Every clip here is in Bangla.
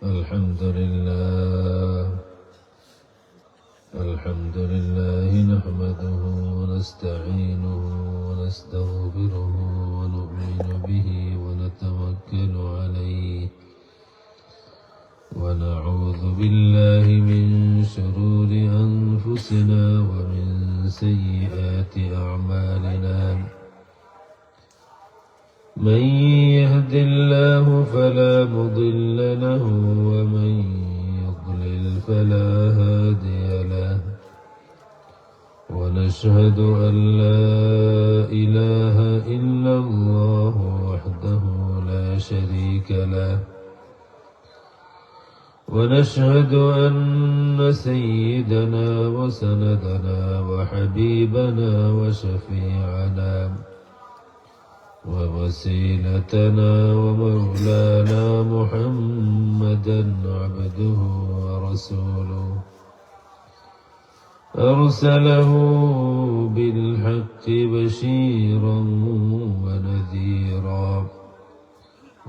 الحمد لله نحمده ونستعينه ونستغفره ونؤمن به ونتوكل عليه ونعوذ بالله من شرور أنفسنا ومن سيئات أعمالنا من يهد الله فلا مضل له ومن يضلل فلا هادي له ونشهد أن لا إله إلا الله وحده لا شريك له ونشهد أن سيدنا وسندنا وحبيبنا وشفيعنا ووسيلتنا ومولانا محمدا عبده ورسوله أرسله بالحق بشيرا ونذيرا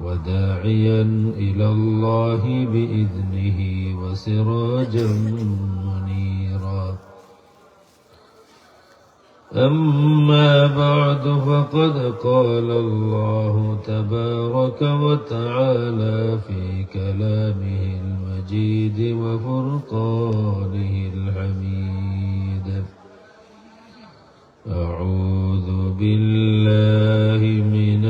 وداعيا إلى الله بإذنه وسراجا منيرا أما بعد فقد قال الله تبارك وتعالى في كلامه المجيد وفرقانه الحميد أعوذ بالله من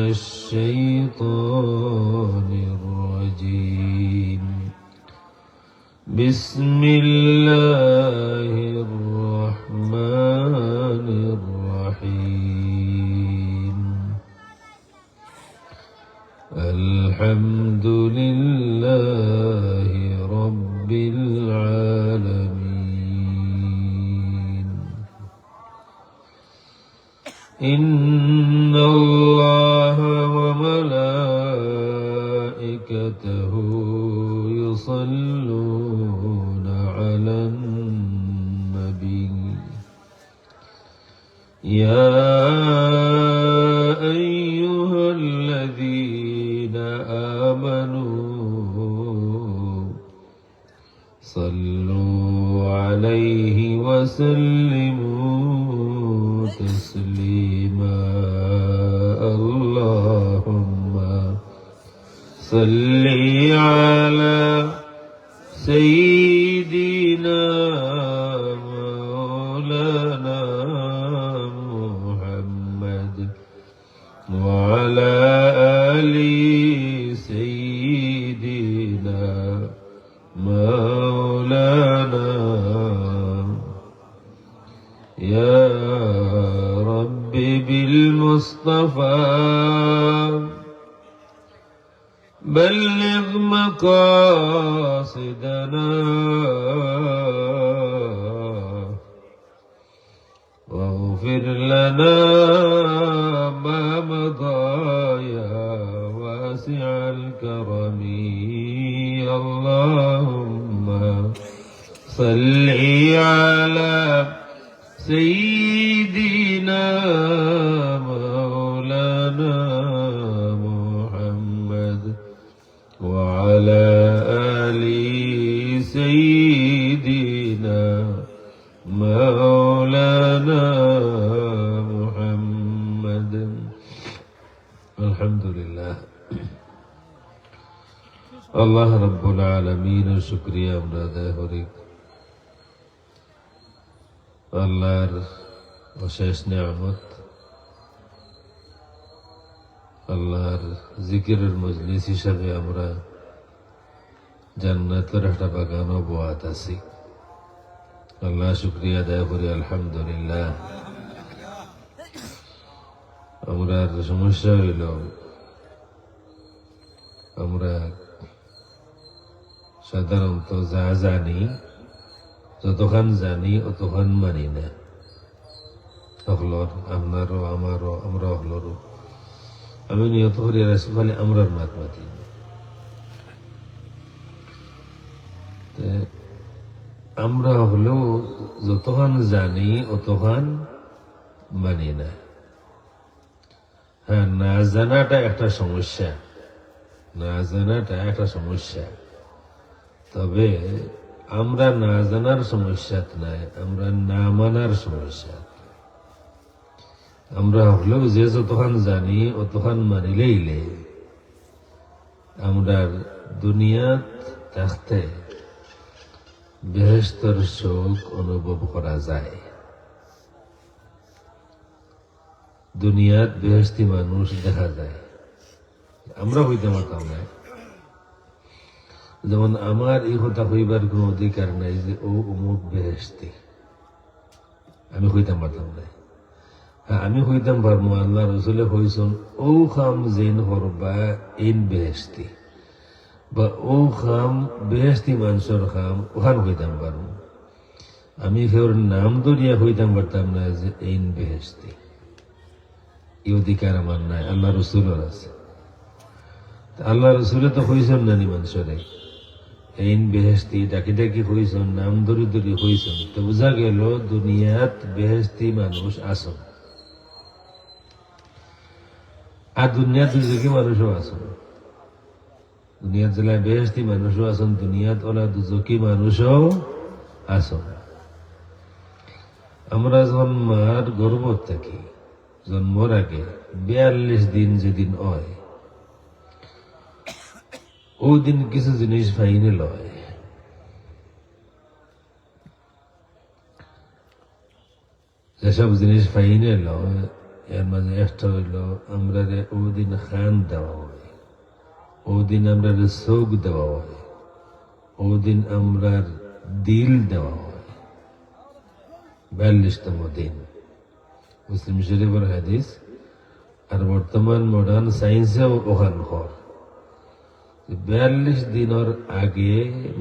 الشيطان الرجيم بسم الله الرحمن الرحيم الحمد لله رب العالمين إن الله وملائكته يصلون على النبي يا أيها الذين آمنوا صلوا عليه وسلموا تسليما اللهم صل على سيدنا مولانا محمد وعلى آل سيدنا مولانا يا رب بالمصطفى بلغ مقاصدنا واغفر لنا ما مضى يا واسع الكرم اللهم صل على سيدنا مولانا محمد وعلى آل سيدنا مولانا محمد الحمد لله الله رب العالمين শুকরিয়া আমরা আদায় করি আল্লাহর অশেষ নিয়ামত আল্লাহর জিকিরের মজলিস হিসাবে আমরা জান্নাতের একটা বাগানও বোয়াত আছি আল্লাহ শুকরিয়া আদায় করি আলহামদুলিল্লাহ আমরা সমস্যা হইল আমরা সাধারণত যা জানি যতক্ষণ জানি অতক্ষণ মানি না হলর আপনারও আমারও আমরা হলরও আমি নিয়ত করি খালি আমরার মাত মাতি আমরা হলেও যতক্ষণ জানি অতক্ষণ মানি না হ্যাঁ না জানাটা একটা সমস্যা না জানাটা একটা সমস্যা তবে আমরা না জানার সমস্যা নাই, আমরা না মানার সমস্যা। আমরা হলেও যে যতক্ষণ জানি অতক্ষণ মানিলেইলে আমরা দুনিয়াত থাকতে বেহেশতের সুখ অনুভব করা যায়। দুনিয়াত বেহেশতি মানুষ দেখা যায়, আমরা হইতে পারতাম না। যেমন আমার এই কথা হইবার কোন অধিকার নাই যে ও অমুক বেহেশতি, আমি হইতাম পারতাম না। আমি হইতাম পারবো আল্লাহ রসুলে হইছন ও খাম জেন হরবা ইন বেহেশতি, বা ও খাম বেহেশতি মানুষের খাম ওখান হইতাম পারবো। আমি কেউর নাম ধরিয়া হইতাম পারতাম না যে ইন বেহেশতি, এই অধিকার আমার নাই, আল্লাহ রসুলের আছে। আল্লাহ রসুলে তো হইছন নানি মানুষরে এইন বেহেশতি ডাকি ডাকি হইছন, নাম ধরি ধরি হইছন, তো বোঝা গেল দুনিয়াত বেহেশতি মানুষ আসন, আর দুনিয়াত দুজকি মানুষও আসন। দুনিয়াত জেলায় বেহেশতি মানুষও আসন, দুনিয়াত ওলা দুজকি মানুষও আসন। আমরা যখন মার গর্ভত থাকি, জন্মর আগে 42 দিন যেদিন হয়, ওই দিন কিছু জিনিস ফাইনে লয়। যেসব জিনিস ফাইনে লয় এর মাঝে একটা হইল আমরা ওই দিন খান দেওয়া হয়, ওই দিন আমরা চোখ দেওয়া হয়, ওই দিন আমরা দিল দেওয়া হয়। 42তম দিন মুসলিম শরীফের হাদিস। আর বর্তমান মডার্ন সায়েন্সেও ওখান ঘর 42 দিনের আগে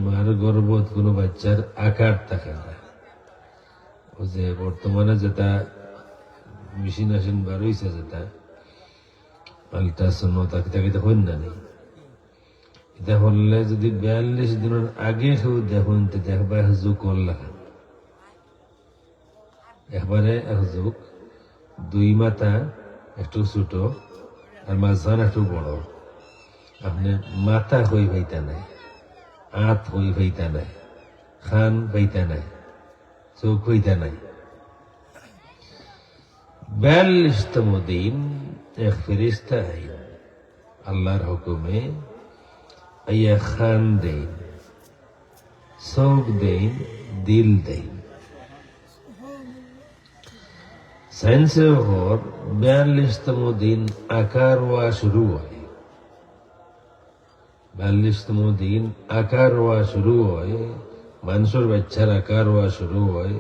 মার গর্ভত কোনো বাচ্চার আকার থাকে না। ও যে বর্তমানে যেটা মেশিন আসেন বার হইছে, যেটা আল্ট্রাসাউন্ড তাকে তাকে দেখুন না নেই, এটা হলে যদি 42 দিনের আগে কেউ দেখুন তো দেখবা যুগ করলা একবারে এক যুগ, দুই মাথা একটু ছোট আর মাঝখান একটু বড়। আপনি মাথা হই পাইতা নাই, আঁত হই পাইতা নাই, খান পাইতা নাই, চোখ হইতা নাই। 42তম দিন এক ফেরেশতা আইন আল্লাহর হুকুমে আইয়া খান দেন, চোখ দেন, দিল দেন। সায়েন্সের ঘর 42তম দিন আকার হওয়া শুরু হয়। 42তম দিন আকার হওয়া শুরু হয়, মানুষের বাচ্চার আকার হওয়া শুরু হয়।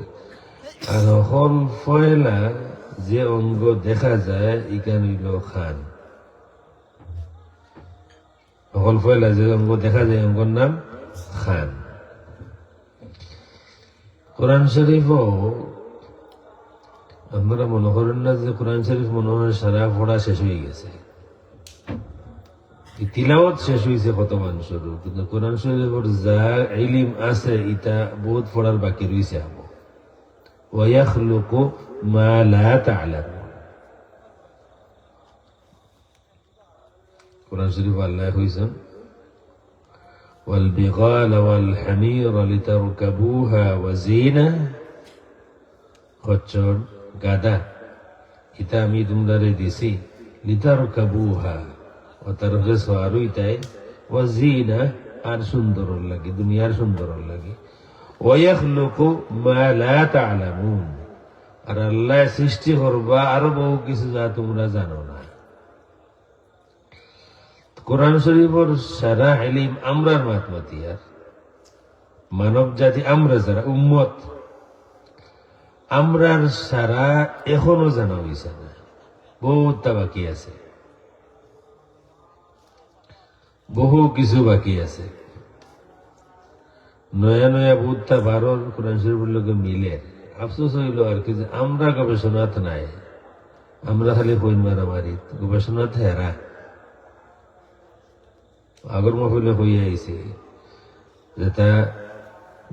আর হল পয়লা যে অঙ্গ দেখা যায় ইকান হইল খান। হল পয়লা যে অঙ্গ দেখা যায় অঙ্গর নাম খান। কোরআন শরীফও আপনারা মনে করেন না যে কোরআন শরীফ মনে হয় সারা পড়া শেষ হয়ে গেছে, তিলাওয়াত শেষ হয়েছে কত মানুষের, কিন্তু কোরআন শরীফের যা ইলম আছে এটা বহুত পড়ার বাকি রয়েছে। ওয়ায়াখলুকু মা লা তা'লামুন। কোরআন শরীফ আল্লাহ কইছেন ওয়াল বিগাল ওয়াল হামির লিতারকাবুহা ওয়া জিনা, খচ্চর গাদা এটা আমি তোমরারে দিছি, লিতারকাবুহা ও তার সওয়ারই তাই, ওয়া জিনা আর সুন্দর লাগে, দুনিয়ার সুন্দর লাগে। ওয়ায়াখলুকু মা লা তা'লামুন, আর আল্লাহ সৃষ্টি করবা আরো বহু কিছু যা তোমরা জানো না। কোরআন শরীফের সারা ইলম আমরার মাতমাতিয়ার মানব জাতি, আমরা যারা উম্মত, আমরার সারা এখনো জানা হইছে না, বহুটা বাকি আছে, বহু কিছু বাকি আছে। নয়া নয়া বহুটা বারো কোরআন শরীফের লোকে মিলে। আফসোস হইল আর কি যে আমরা গবেষণাত নাই, আমরা খালি কইন মারামারি, গবেষণাত হেরা। আগর মহলে হইয়া আইছে যেটা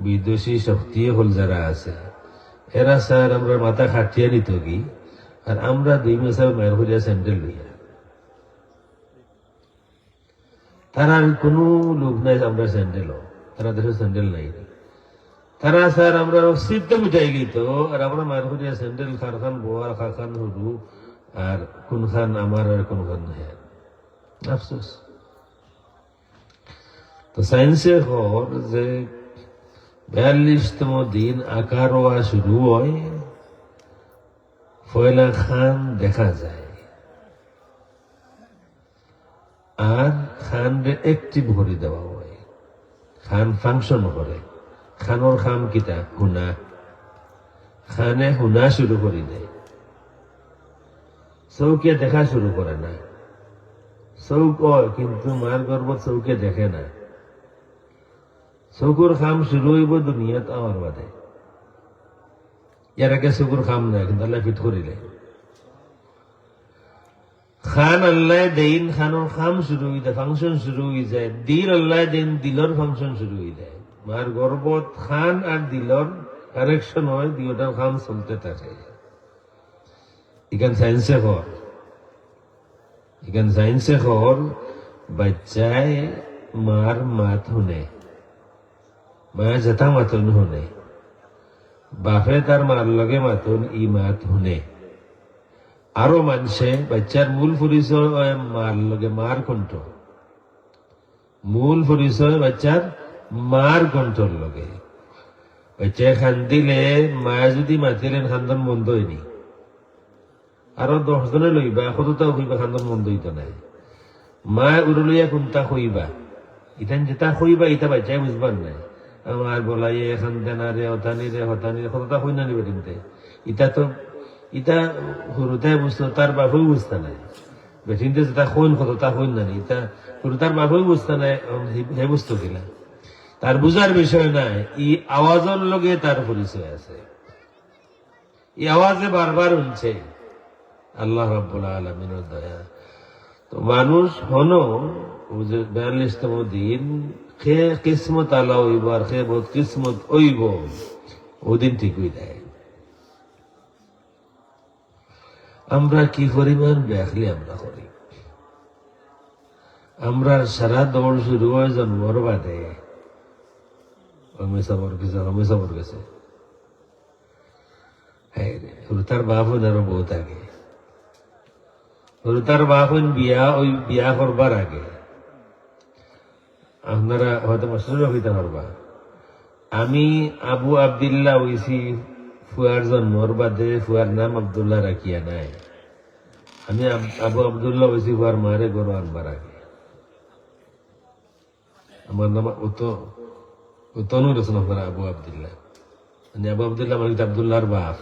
বিদেশি শক্তি হল যারা আছে, এরা স্যার আমরা মাথা খাটিয়া নিত কি, আর আমরা 2 মাসের মায়ের হইয়া স্যান্ডেল লইয়া, তার আর কোনো লোক নাই আমরা স্যান্ডেল তারা দেশে স্যান্ডেল নাই। তারা স্যার আমরা সিদ্ধ মিটাই গেত আর আমরা মায়ের করিয়া স্যান্ডেল খান বোয়ার খান হরু আর কোন খান আমার আর কোন খান হ্যাঁ আফসোস। তো সায়েন্সে খবর যে 42তম দিন আকার হওয়া শুরু হয়, ফয়লা খান দেখা যায় আর খান একটিভ করে দেওয়া হয়, খান ফাংশন করে। খানোর খাম কিতা হুনা, খানে হুনা শুরু করে দেয়, চৌকে দেখা শুরু করে না। চৌক কিন্তু মার গর্ভত চৌকে দেখে না। চকুর খাম শুরু হইব দুনিয়াত আমার বাদে, ইয়ার আগে চকুর খাম নাই, কিন্তু আল্লাহ ফিট করিলে খান আল্লাহ দেন, খানোর খাম শুরু হয়ে যায়, ফাংশন শুরু হয়ে যায়। দিল আল্লাহ দেন, দিলর ফাংশন শুরু হয়ে যায়। মার গর্ভত খান আর দিলর কারেকশন হয়, দুটার খাম চলতে থাকে। এখান সায়েন্সে খর বাচ্চায় মার মাত শুনে, মা যেটা মাতন শুনে, বাপে তার মার লগে মাতন ই মাত শুনে। আরো মানুষে বাচ্চার মূল পরিচয় মার লগে মার কণ্ঠ, মূল পরিচয় বাচ্চার মার কণ্ঠর লগে। বাচ্চায় খান্দিলে মা যদি মাতিলেন খান্দন বন্ধ হয়নি, আরো 10 জনে লইবা কতটাও হইবা খান্দন বন্ধ হইত নাই। মা উড়লইয়া কোনটা হইবা, ইতান যেটা হইবা ইটা বাচ্চায় বুঝবার নাই। আমার বলাই এখান দেনা রে হতানি রে কতটা হই না নিবে কিনতে, ইটা সৰুতে বুঝতো, তার বাপেও বুঝতে নাই। বেঠিনতে যেটা হইন কতটা হইন না, ইটা সরু তার বাপেও বুঝতে নাই, হে বুঝতো কিনা তার বুঝার বিষয় নাই। ই আওয়াজের লগে তার পরিচয় আছে, এই আওয়াজে বারবার শুনছে। আল্লাহ রাব্বুল আলামিনের দয়া। তো মানুষ হনো 42তম দিন খে কিসমত আলা হইব আর খে বহুত কিসমত হইব, ওদিন ঠিক হয়ে যায়। আমরা কি পরিমাণ ব্যাখলি আমরা করি। আমরা সারা দৌড় শুরু হয় জন্মর বাদে, হমেশাবর গেছে হ্যাঁ রে, তার বাপ হইন আরো বহুত আগে, তার বাপ হইন বিয়া করবার আগে। আপনারা হয়তো মাস্টার হইতে পারবা, আমি আবু আবদুল্লাহ হইছি ফুয়ার জন্মর বাদে, ফুয়ার নাম আবদুল্লাহ রাখিয়া নাই। আমি আবু আবদুল্লাহ হইছি ফুয়ার মারে গরু আনবার আগে। আমার নাম তনু রসুন আপনারা আবু আবদুল্লাহ, মানে আবু আবদুল্লাহ মানে আবদুল্লাহর বাপ।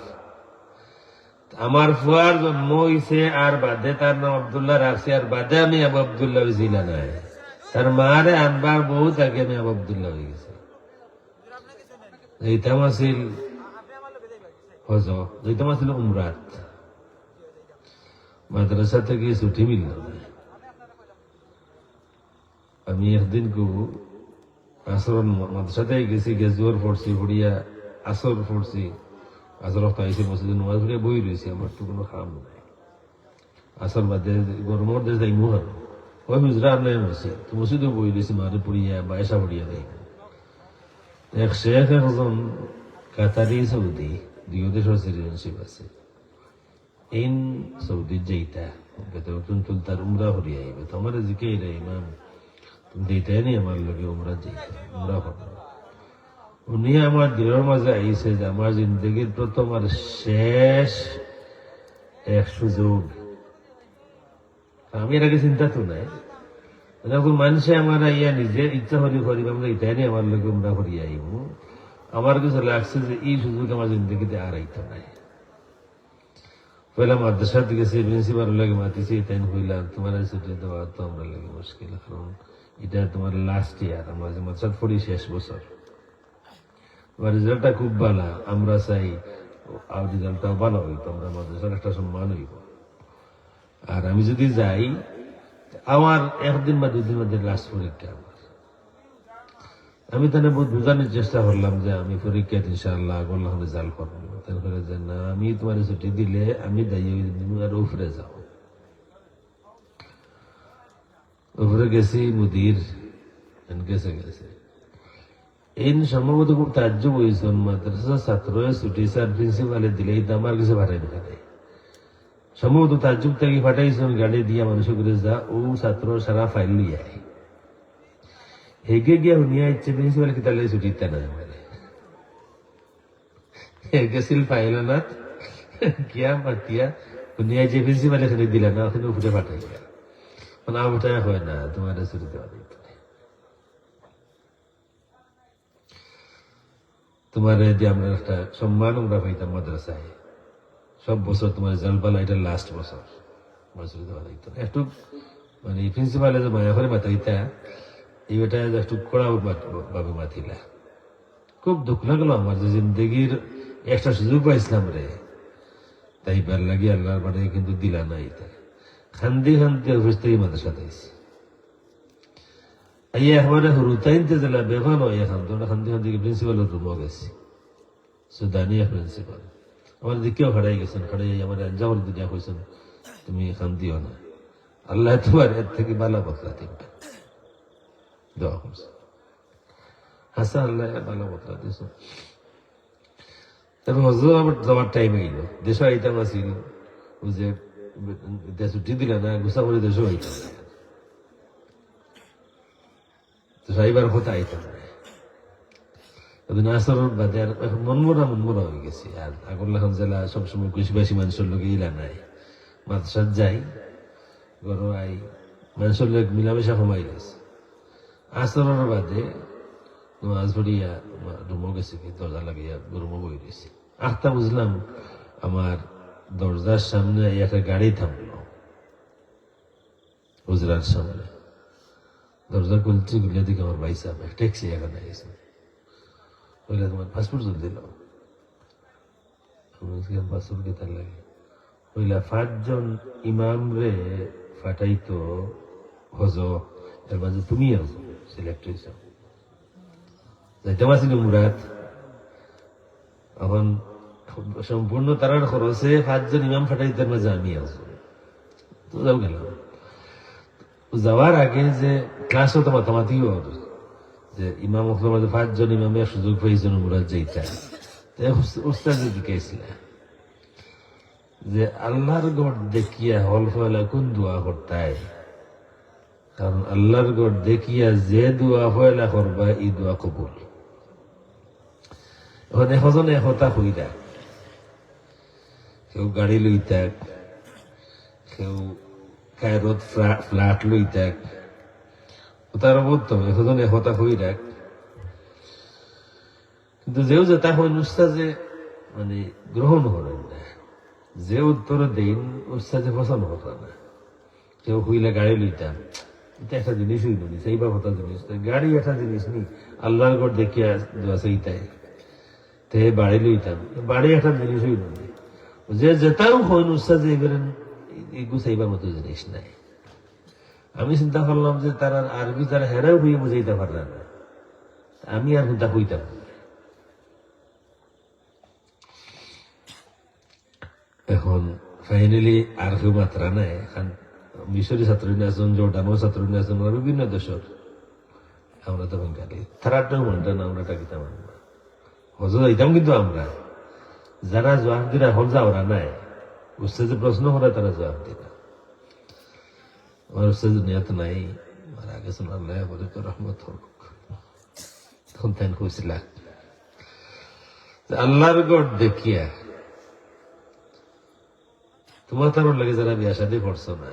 আমার ফুয়ার জন্ম হইছে আর বাদে তার নাম আবদুল্লাহ রাখছে, আর বাদে আমি আবু আবদুল্লাহ হয়েছিল নাই। তার মারে আনবার বহুত আগে আমি আবু আবদুল্লাহ হয়ে গেছে। এইটাম আছিল হজ, এইটাম আছিল উমরাত। মাদ্রাসা থেকে ছুটি মিলল না। আমি একদিন আসর মাদ্রাসাতে গেছি, গেজুয়ার পড়ছি, পড়িয়া আসর পড়ছি, আসর আইসি মসজিদে নামাজ পড়িয়া বই রয়েছি। আমার তো কোনো খাম নাই, আসর বাদে গরমের দেশ যাই মুহার ওই হুজরা আর নাই মসজিদ, তো মসজিদে বই রয়েছি, মারে পড়িয়া বায়সা পড়িয়া দেয়। এক শেখ একজন কাতারি সৌদি, দুই দেশের সিটিজেনশিপ আছে, এই সৌদির যেইটা তুল তার উমরা হরিয়া আইবে। তো আমার জিকে এটা ইমাম তুমি যেইটাই নি আমার লোকে উমরা যেইটা উমরা হব। উনি আমার দিলের মাঝে আইসে যে আমার জিন্দগির প্রথম আর শেষ এক সুযোগ। আমি এর আগে চিন্তা তো নাই, মানুষে আমার ইয়া নিজে ইচ্ছা হরি করিব, আমরা এটাই নি আমার লোকে উমরা হরিয়া আইব। আমার কিছু লাগছে যে এই সুযোগ আমার জিন্দগিতে আর আইতো নাই। পয়লা মাদ্রাসার দিকে প্রিন্সিপাল লাগে মাতিছি, তাই হইলাম তোমার ছুটি দেওয়া তো আমরা লাগে মুশকিল, কারণ এটা তোমার লাস্ট ইয়ার, আমরা যে মাদ্রাসাত পড়ি শেষ বছর। তোমার রেজাল্টটা খুব ভালো, আমরা চাই আর রেজাল্টটাও ভালো হইতো, আমরা মাদ্রাসার একটা সম্মান হইব। আর আমি যদি যাই, আমার 1 দিন বা 2 দিন মধ্যে লাস্ট পরীক্ষা আমার। আমি তাহলে বহুত বোঝানোর চেষ্টা করলাম যে আমি পরীক্ষা ইনশাআল্লাহ আল্লাহ রেজাল্ট করবো। তারপরে যে না, আমি তোমার ছুটি দিলে আমি দায়িত্ব আর উপরে যাও। উপরে গেছি, মুদির গেছে এই সম্ভবত খুব তাজ্জব হয়েছে, মাদ্রাসা ছাত্র ছুটি স্যার প্রিন্সিপালে দিলে এই তো আমার কিছু পাঠাই না, সম্ভবত তাজ্জব থেকে পাঠাইছেন গাড়ি দিয়া মানুষ করে যা ও ছাত্র সারা ফাইল লিয়ে হেগে গিয়া শুনিয়া ইচ্ছে প্রিন্সিপাল কি তাহলে ছুটি তা না গেছিল ফাইল না কিয়া মাতিয়া শুনিয়া যে প্রিন্সিপাল এখানে দিলা না ওখানে উঠে পাঠাই না উঠায় হয় না তোমার ছুটি দেওয়া দিত তোমার যে আমরা একটা সম্মান আমরা পাইতাম মাদ্রাসায় সব বছর তোমার রেজাল্ট পালা, এটা লাস্ট বছর ছুটি দেওয়া দিত একটু মানে প্রিন্সিপালে যে মায়া করে মাথাইতা এই বেটা একটু কড়া ভাবে মাথিলা। খুব দুঃখ লাগলো আমার যে জিন্দগির একটা সুযোগ পাইছিলাম রে, তাই ভাল লাগি আল্লাহর বাড়ি কিন্তু দিলা না। এটা খান্দি খান্দি অফিস থেকে মাদ্রাসা দিয়েছি আইয়া একবারে হুরুতাইনতে জেলা বেভান হয় এখন তোমরা খান্দি খান্দি প্রিন্সিপালের রুমও গেছি, সুদানিয়া প্রিন্সিপাল আমার দিকেও খাড়াই গেছেন, খাড়াই আমার আঞ্জামল দুনিয়া কইছেন তুমি খান্দিও না, আল্লাহ তোমার এর থেকে বালা বকরা দিবেন দোয়া করছে। হাসা আল্লাহ বালা বকরা দিয়েছ। তারপর হজর আবার যাওয়ার টাইম হইল, দেশ আইতাম আসিল যে ছুটি দিলে না গুছা করে দেশ আইতাম সাইবার কথা আইতাম আসর বাদে আর এখন মনমরা হয়ে গেছি। আর আগরলাখান জেলা সবসময় কুশিবাসী মানুষের লোক ইলা নাই, মাদ্রাসাত যাই গরো আই মানুষের লোক মিলামেশা কমাই গেছে। আসরের বাদে নামাজ পড়িয়া রুমো গেছি, দরজা লাগিয়া রুমো বই রয়েছি। আখতা বুঝলাম আমার দরজার সামনে একটা গাড়ি থামলো হুজরার সামনে, দরজা খুলছি গুলিয়া দিকে আমার ভাই সাহেব ট্যাক্সি এখানে গেছে, বললে তোমার পাসপোর্ট জল দিল, পাসপোর্ট কে তার লাগে বললা 5 জন ইমাম রে ফাটাইতো হজ, এর মাঝে তুমি আছো সিলেক্ট হয়েছ, যাইতাম আসিল মুরাদ। এখন সম্পূর্ণ তারার খরচে 5 জন ইমাম ফাটাইতার মাঝে আমি আছো, তো যাও গেলাম। যাওয়ার আগে যে ক্লাসও তো মাতামাতিও যে ইমাম হকলের মাঝে 5 জন ইমামের সুযোগ পেয়েছেন মুরাদ যাইতা, উস্তাদ দিকেছিল যে আল্লাহর গড় দেখিয়া হল ফলা কোন দোয়া করতায়, কারণ আল্লাহর গড় দেখিয়া যে দোয়া ফয়লা করবা এই দোয়া কবুল। এখন এখজনে একতা হইরা কেউ গাড়ি লইতাক, কেউ কায়রত ফ্ল্যাট লইতাক, তারা বলতাম এখন একতা হইরা, কিন্তু যেও যে তা হয় উস্তাদে মানে গ্রহণ করেন না, যে উত্তর দেন উস্তাদে পছন্দ হতো না। কেউ হইলে গাড়ি লইতাম, এটা একটা জিনিস হইল নি, সেই বা হতা জিনিস গাড়ি একটা জিনিস নি, আল্লাহর গড় দেখিয়া দোয়া সেইটাই তে বাড়ি লইতাম, বাড়ি একটা জিনিস হইল নি, যে যেটাও হইন উস্তাদে এবারেন এগু চাইবার মতো জিনিস নাই। আমি চিন্তা করলাম যে তারা আরবি তারা হেরাও হইয়া বুঝাইতে পারল না, আমি আর চিন্তা হইতাম। এখন ফাইনালি আর কেউ মাত্রা নাই, এখন মিশরি ছাত্র আছেন, জর্ডানও ছাত্র আছেন, বিভিন্ন দেশের আমরা তখন গালি তারাটাও মানতাম, আমরা টাকিতাম না হজ যাইতাম। কিন্তু আমরা যারা জবাব দিরা হল যাওয়া নাই, উস্তাদ প্রশ্ন করা তারা জবাব দিনা, আমার উস্তাদ দুনিয়াতে নাই, মারা গেছেন আল্লাহ বলে তো রহমত হোক। তখন তাই খুশিল আল্লাহর গড় দেখিয়া তোমার তার লাগে যারা বিয়া শাদী করছো না,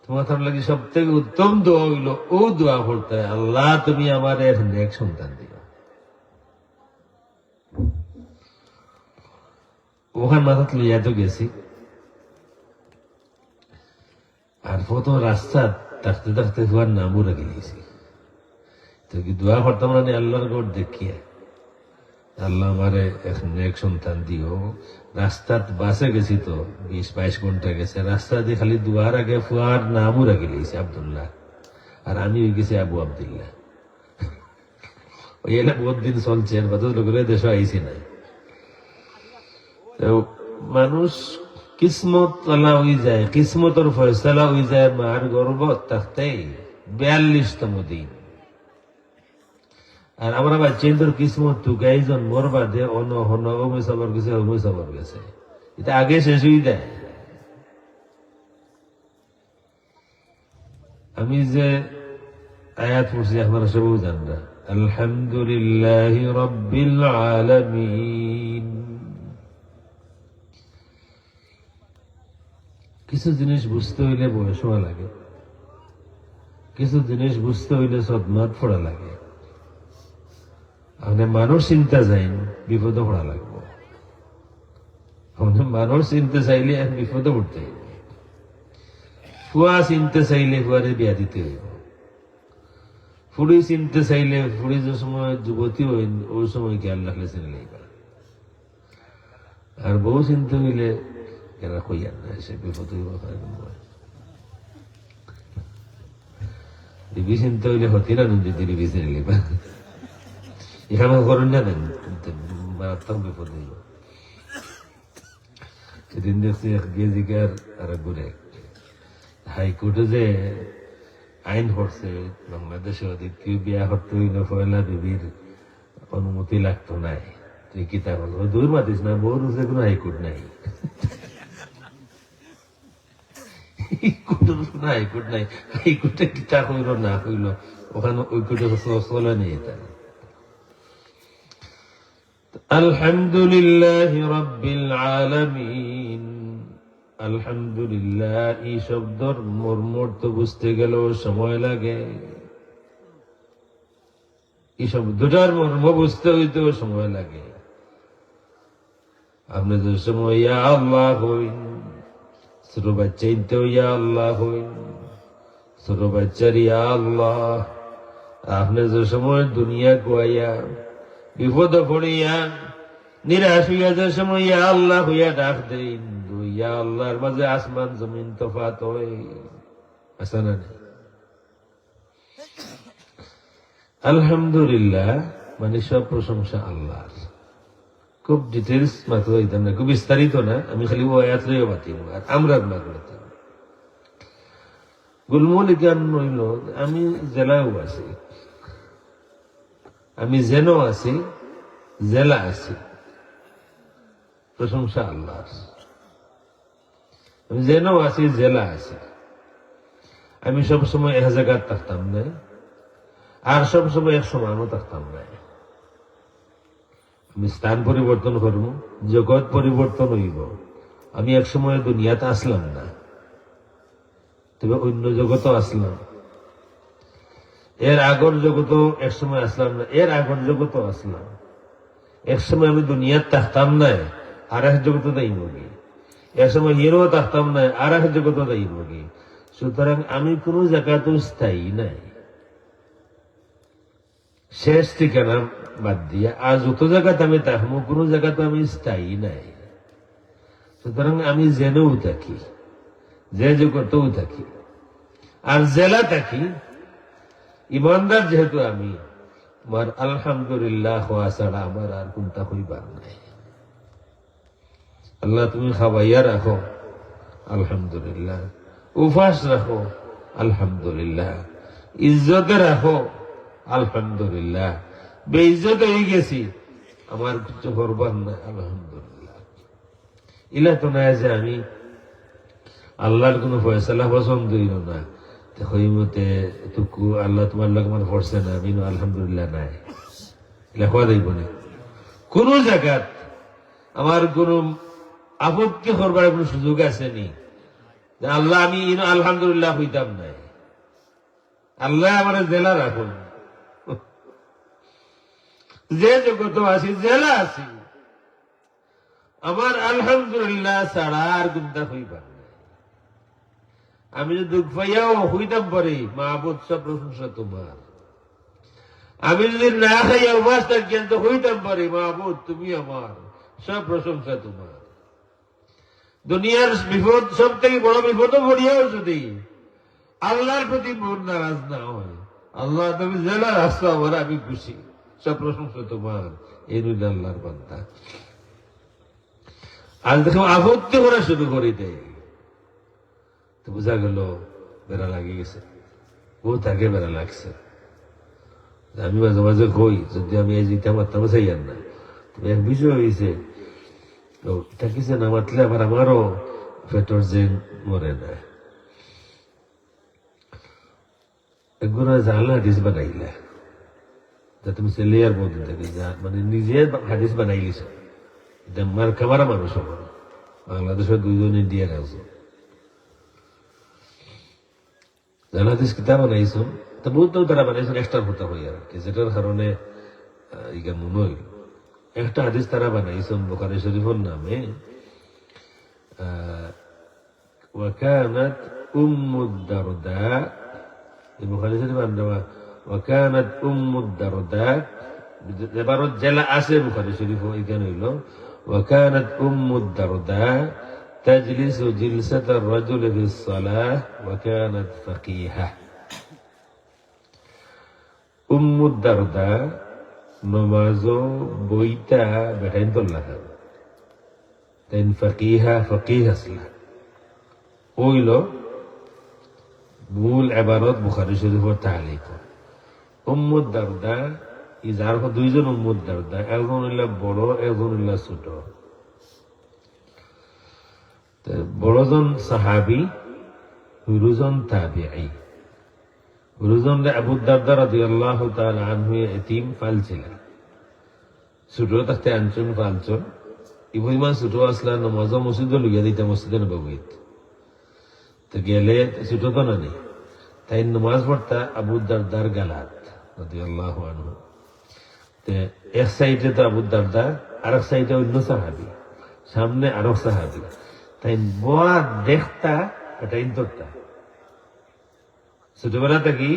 তোমার তার লাগে সব থেকে উত্তম দোয়া হইল ও দোয়া করতে, আল্লাহ তুমি আমার এর নেক সন্তান দিও। ওখান মাথা লইয়া তো গেছি, আর প্রথম রাস্তা থাকতে থাকতে তোমার নামও রেখে গেছি, তো কি দোয়া করতাম না আল্লাহর গড় দেখিয়া, আল্লাহ আমারে এক সন্তান দিও। রাস্তার বাসে গেছি তো 20-22 ঘন্টা গেছে, রাস্তা দিয়ে খালি দুয়ার আগে ফুয়ার নামও রেখে গেছি আব্দুল্লাহ, আর আমি হয়ে গেছি আবু আব্দুল্লাহ। ওই এলা বহুত দিন চলছে, কত লোকের দেশে আইসি নাই। মানুষ কিসমত আল্লাহ হয়ে যায়, কিসমতর ফয়সালা হয়ে যায় মার গর্ব থাকতে 42তম দিন। আর আমরা বাচ্চাদের কিসমত টুকাই জন্মর বাদে অন হন অময় সবর গেছে অময় সবর গেছে, এটা আগে শেষ হয়ে দেয়। আমি যে আয়াত পড়ছি আপনারা সবও জানরা, আলহামদুলিল্লাহি রাব্বিল আলামিন। কিছু জিনিস বুঝতে হইলে বয়স হওয়া লাগে, কিছু জিনিস বুঝতে হইলে সদমাত পড়া লাগে। আমাদের মানুষ চিন্তা যাই বিপদে পড়া লাগবো, আমাদের মানুষ চিনতে চাইলে এক বিপদে পড়তে হইব। ফুয়া চিনতে চাইলে ফুয়ারে বিয়া দিতে হইব, ফুড়ি চিনতে চাইলে ফুড়ি যে সময় যুবতী হইন ওই সময় খেয়াল রাখলে চিনে লইবা। আর বউ চিনতে হইলে এরা কইয়ার না, সে বিপদ হইব। রিবি চিনতে হইলে হতি না যদি রিবি চিনে লইবা, এখানে করেন না দেন মারাত্মক বিপদ হইব। সেদিন দেখছি এক গেজিকার আর ঘুরে হাইকোর্টে যে আইন করছে বাংলাদেশে দ্বিতীয় বিয়া করতে হইলে পয়লা বিবির অনুমতি লাগতো নাই। তুই কিতা বলবো, দূর মাতিস না, বউর যে কোনো হাইকোর্ট নাই, কোনো হাইকোর্ট নাই। হাইকোর্টে কিতা কইল না কইল ওখানে ওই কোর্টে চলে নেই। এটা আলহামদুলিল্লাহি রাব্বিল আলামিন। আলহামদুলিল্লাহ এই শব্দর মর্মর তো বুঝতে গেলেও সময় লাগে, এই শব্দটার মর্ম বুঝতে হইতেও সময় লাগে। আপনি যে সময় ইয়া আল্লাহ হইন, ছোট বাচ্চা ইনতেও ইয়া আল্লাহ হইন, ছোট বাচ্চার ইয়া আল্লাহ। আপনি যে সময় দুনিয়া গোয়াইয়া বিপদে পড়িয়া নিরাশ হইয়া যে সময় ইয়া আল্লাহ হইয়া ডাক দেন, ইয়া আল্লাহর মাঝে আসমান জমিন তফাত হয়, আছে না? আলহামদুলিল্লাহ মানে সব প্রশংসা আল্লাহর। খুব ডিটেলস মাত্র হইতাম না, খুব বিস্তারিত না, আমি খালি ও আয়াতটাই বাতিব আর আমরা বাতিব। গুলমুল জ্ঞান রইল, আমি জেলাও আছি, আমি যেন আছি, জেলা আছি, প্রশংসা আল্লাহর। আমি যেন আছি, জেলা আছি। আমি সবসময় এক জায়গায় থাকতাম না, আর সবসময় এক সমানও থাকতাম না। আমি স্থান পরিবর্তন করবো, জগৎ পরিবর্তন হইব। আমি এক সময় দুনিয়াতে আসলাম না, তবে অন্য জগতও আসলাম। এর আগর জগতও এক সময় আসলাম না, এর আগর জগতও আসলাম। এক সময় আমি দুনিয়াতে থাকতাম না, আর এক জগতে যাইব কি। এক সময় হিরো থাকতাম না, আর এক জগতে যাইব কি। সুতরাং আমি কোন জায়গাতে স্থায়ী নাই, শেষ ঠিকানা বাদ দিয়া আর যত জায়গাতে আমি থাকবো কোন জায়গাতে আমি স্থায়ী নাই। সুতরাং আমি জেনেও থাকি, যে জগতেও থাকি, আর জেলা থাকি। ইমানদার যেহেতু আমি, আমার আলহামদুলিল্লাহ হওয়া ছাড়া আমার আর কোনটা হইবার নাই। আল্লাহ তুমি খাওয়াইয়া রাখো, আলহামদুলিল্লাহ। উপাস রাখো, আলহামদুলিল্লাহ। ইজ্জতে রাখো, আলহামদুলিল্লাহ। বেইজ্জত হয়ে গেছি, আমার কিছু করবার না, আলহামদুলিল্লাহ। ইলা তো না যে আমি আল্লাহর কোন ফয়সালা পছন্দ হইল না, ওই মতে টুকু আল্লাহ তোমার লোক মানে পড়ছে না, আমি আলহামদুলিল্লাহ নাই, লেখা দেখব না। কোন জায়গাত আমার কোন আপত্তি করবার কোন সুযোগ আসেনি যে আল্লাহ আমি আলহামদুলিল্লাহ হইতাম নাই। আল্লাহ আমার জেলা রাখুন, যে জগত আছি, জেলা আছি, আমার আলহামদুলিল্লাহ ছাড়া আর গুমটা হইবার নাই। আমি যদি দুঃখ পাইয়াও হইতাম পারি, মাহবুদ সব প্রশংসা তোমার। আমি যদি না খাইয়া উপাস থাকি তো হইতাম পারি, মাহবুদ তুমি আমার, সব প্রশংসা তোমার। দুনিয়ার বিপদ সব থেকে বড় বিপদও পড়িয়াও যদি আল্লাহর প্রতি মন নারাজ না হয়, আল্লাহ তুমি জেলা রাস্তা আমার, আমি খুশি, সব প্রশংসা তোমার। এই রইল আল্লাহর বান্দা। আজ দেখো আপত্তি করা শুরু করে দেয়, তো বোঝা গেল বেড়া লাগিয়ে গেছে, ও তাকে বেড়া লাগছে। আমি মাঝে মাঝে কই যদি আমি এই জিতে মারতাম চাইয়ার না, তবে এক বিষয় হয়েছে এটা কিছু না মাতলে আবার আমারও পেটর যে মরে না। একগুলো জানলা হাদিস বানাইলা যা তুমি ছেলেয়ার মধ্যে থেকে যা মানে নিজে হাদিস বানাইলিস, মার খামারা মানুষ আমার বাংলাদেশের 2 জন ইন্ডিয়ান আছে জানা হাদিস কিতাব বানাইছ, তা বহুত তারা বানাইছেন এক্সট্রার হতা হই আর কি, যেটার কারণে ইগা মনে হইল একটা হাদিস তারা বানাইছেন বুখারী শরীফের নামে وكانت أم الدرداء البخاري شريف عندما وكانت أم الدرداء عبارة جل أسر البخاري شريف له وكانت أم الدرداء تجلس جلسة الرجل في الصلاة وكانت فقيهة أم الدرداء نمازو بويتا بحين الله تين فقيهة سلا ওইলো মূল ইবারত বুখারী শরীফের তালিক। উম্মুদ দারদা যার 2 জন উম্মুদ দারদা, একজন হইল বড় একজন হইল ছোট। বড়জন সাহাবী, হুরুজন তাবিঈ। হুরুজন আবু দারদা রাদিয়াল্লাহু তাআলা আনহু এতিম পালছিলেন, ছোট থাকতে আনছুন পালছুন ইবহিমান ছোট আসলা নামাজ মসজিদে লইয়া দিতে মসজিদে নববীত গেলে ছোট তো না নেই, তাই নামাজ পড়তা আবু দারদার গালাত রাদিয়াল্লাহু আনহু। এক সাইডে তো আবু দারদা, আর এক সাইডে অন্য সাহাবী, সামনে আরো সাহাবী, তাই বোয়া দেখতা বেটাইন তোরতা ছোটবেলা থাকি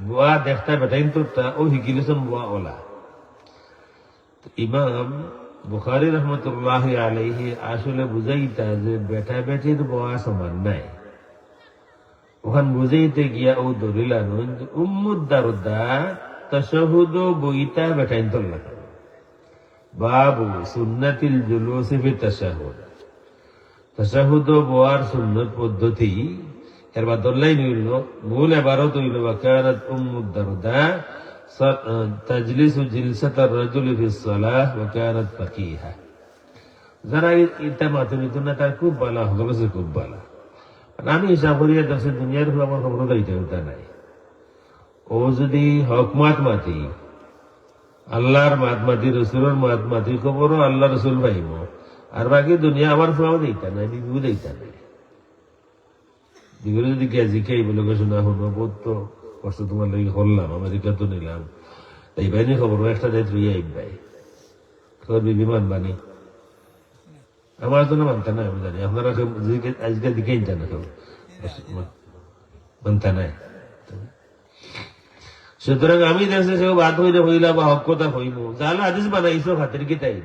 বোয়া দেখতা বেটাইন তোরতা ও হিকিলেছেন বোয়া ওলা। ইমাম বুখারী রহমতুল্লাহ আলাইহি আসলে বুঝাইতা যে বেটা বেটির বোয়া সমান নাই, ওখান বুঝাইতে গিয়া ও দলিলানো উম্মুদ দারদা তাশাহুদ বইতা বেটাইন তোল্লা বাবু সুন্নাতিল জুলুসি ফি তাশাহুদ। তাশাহুদ বোয়ার সুন্নত পদ্ধতি এর বদলাই নিল মূল ইবারত হইল ওয়াকানাত উম্মুদ দারদা তাজলিসু জিলসাতার রাজুলি ফিস সালাহ ওয়া কানাত ফাকিহা। যারা এটা মাথা নিত না তার খুব ভালো হচ্ছে, খুব ভালো। আমি হিসাব করি দর্শক দুনিয়ার আমার খবর দায়িত্ব নাই। ও যদি হক মাত মাতি আল্লাহর মাত মাতি রসুলের মাত মাতি খবরও আল্লাহ রসুল ভাইব, আর বাকি দুনিয়া আমার ফুয়াও দিতা নাই, বিবু দিতা নাই। বিগুলো যদি জিকাই বলে শোনা হলো বহুত তো কষ্ট তোমার লাগে করলাম, আমেরিকা তো নিলাম, এই বাহিনী খবর একটা দায়িত্ব আইব ভাই খবর বিমান বানি আমার জন্য মানতে নাই, আমি জানি আপনারা আজকে দিকেই জানে মানতে নাই। সুতরাং আমি দেখছি সে বাদ হইলে হইলা বা হক কথা হইব জাল হাদিস বানাইছো খাতির কি তাই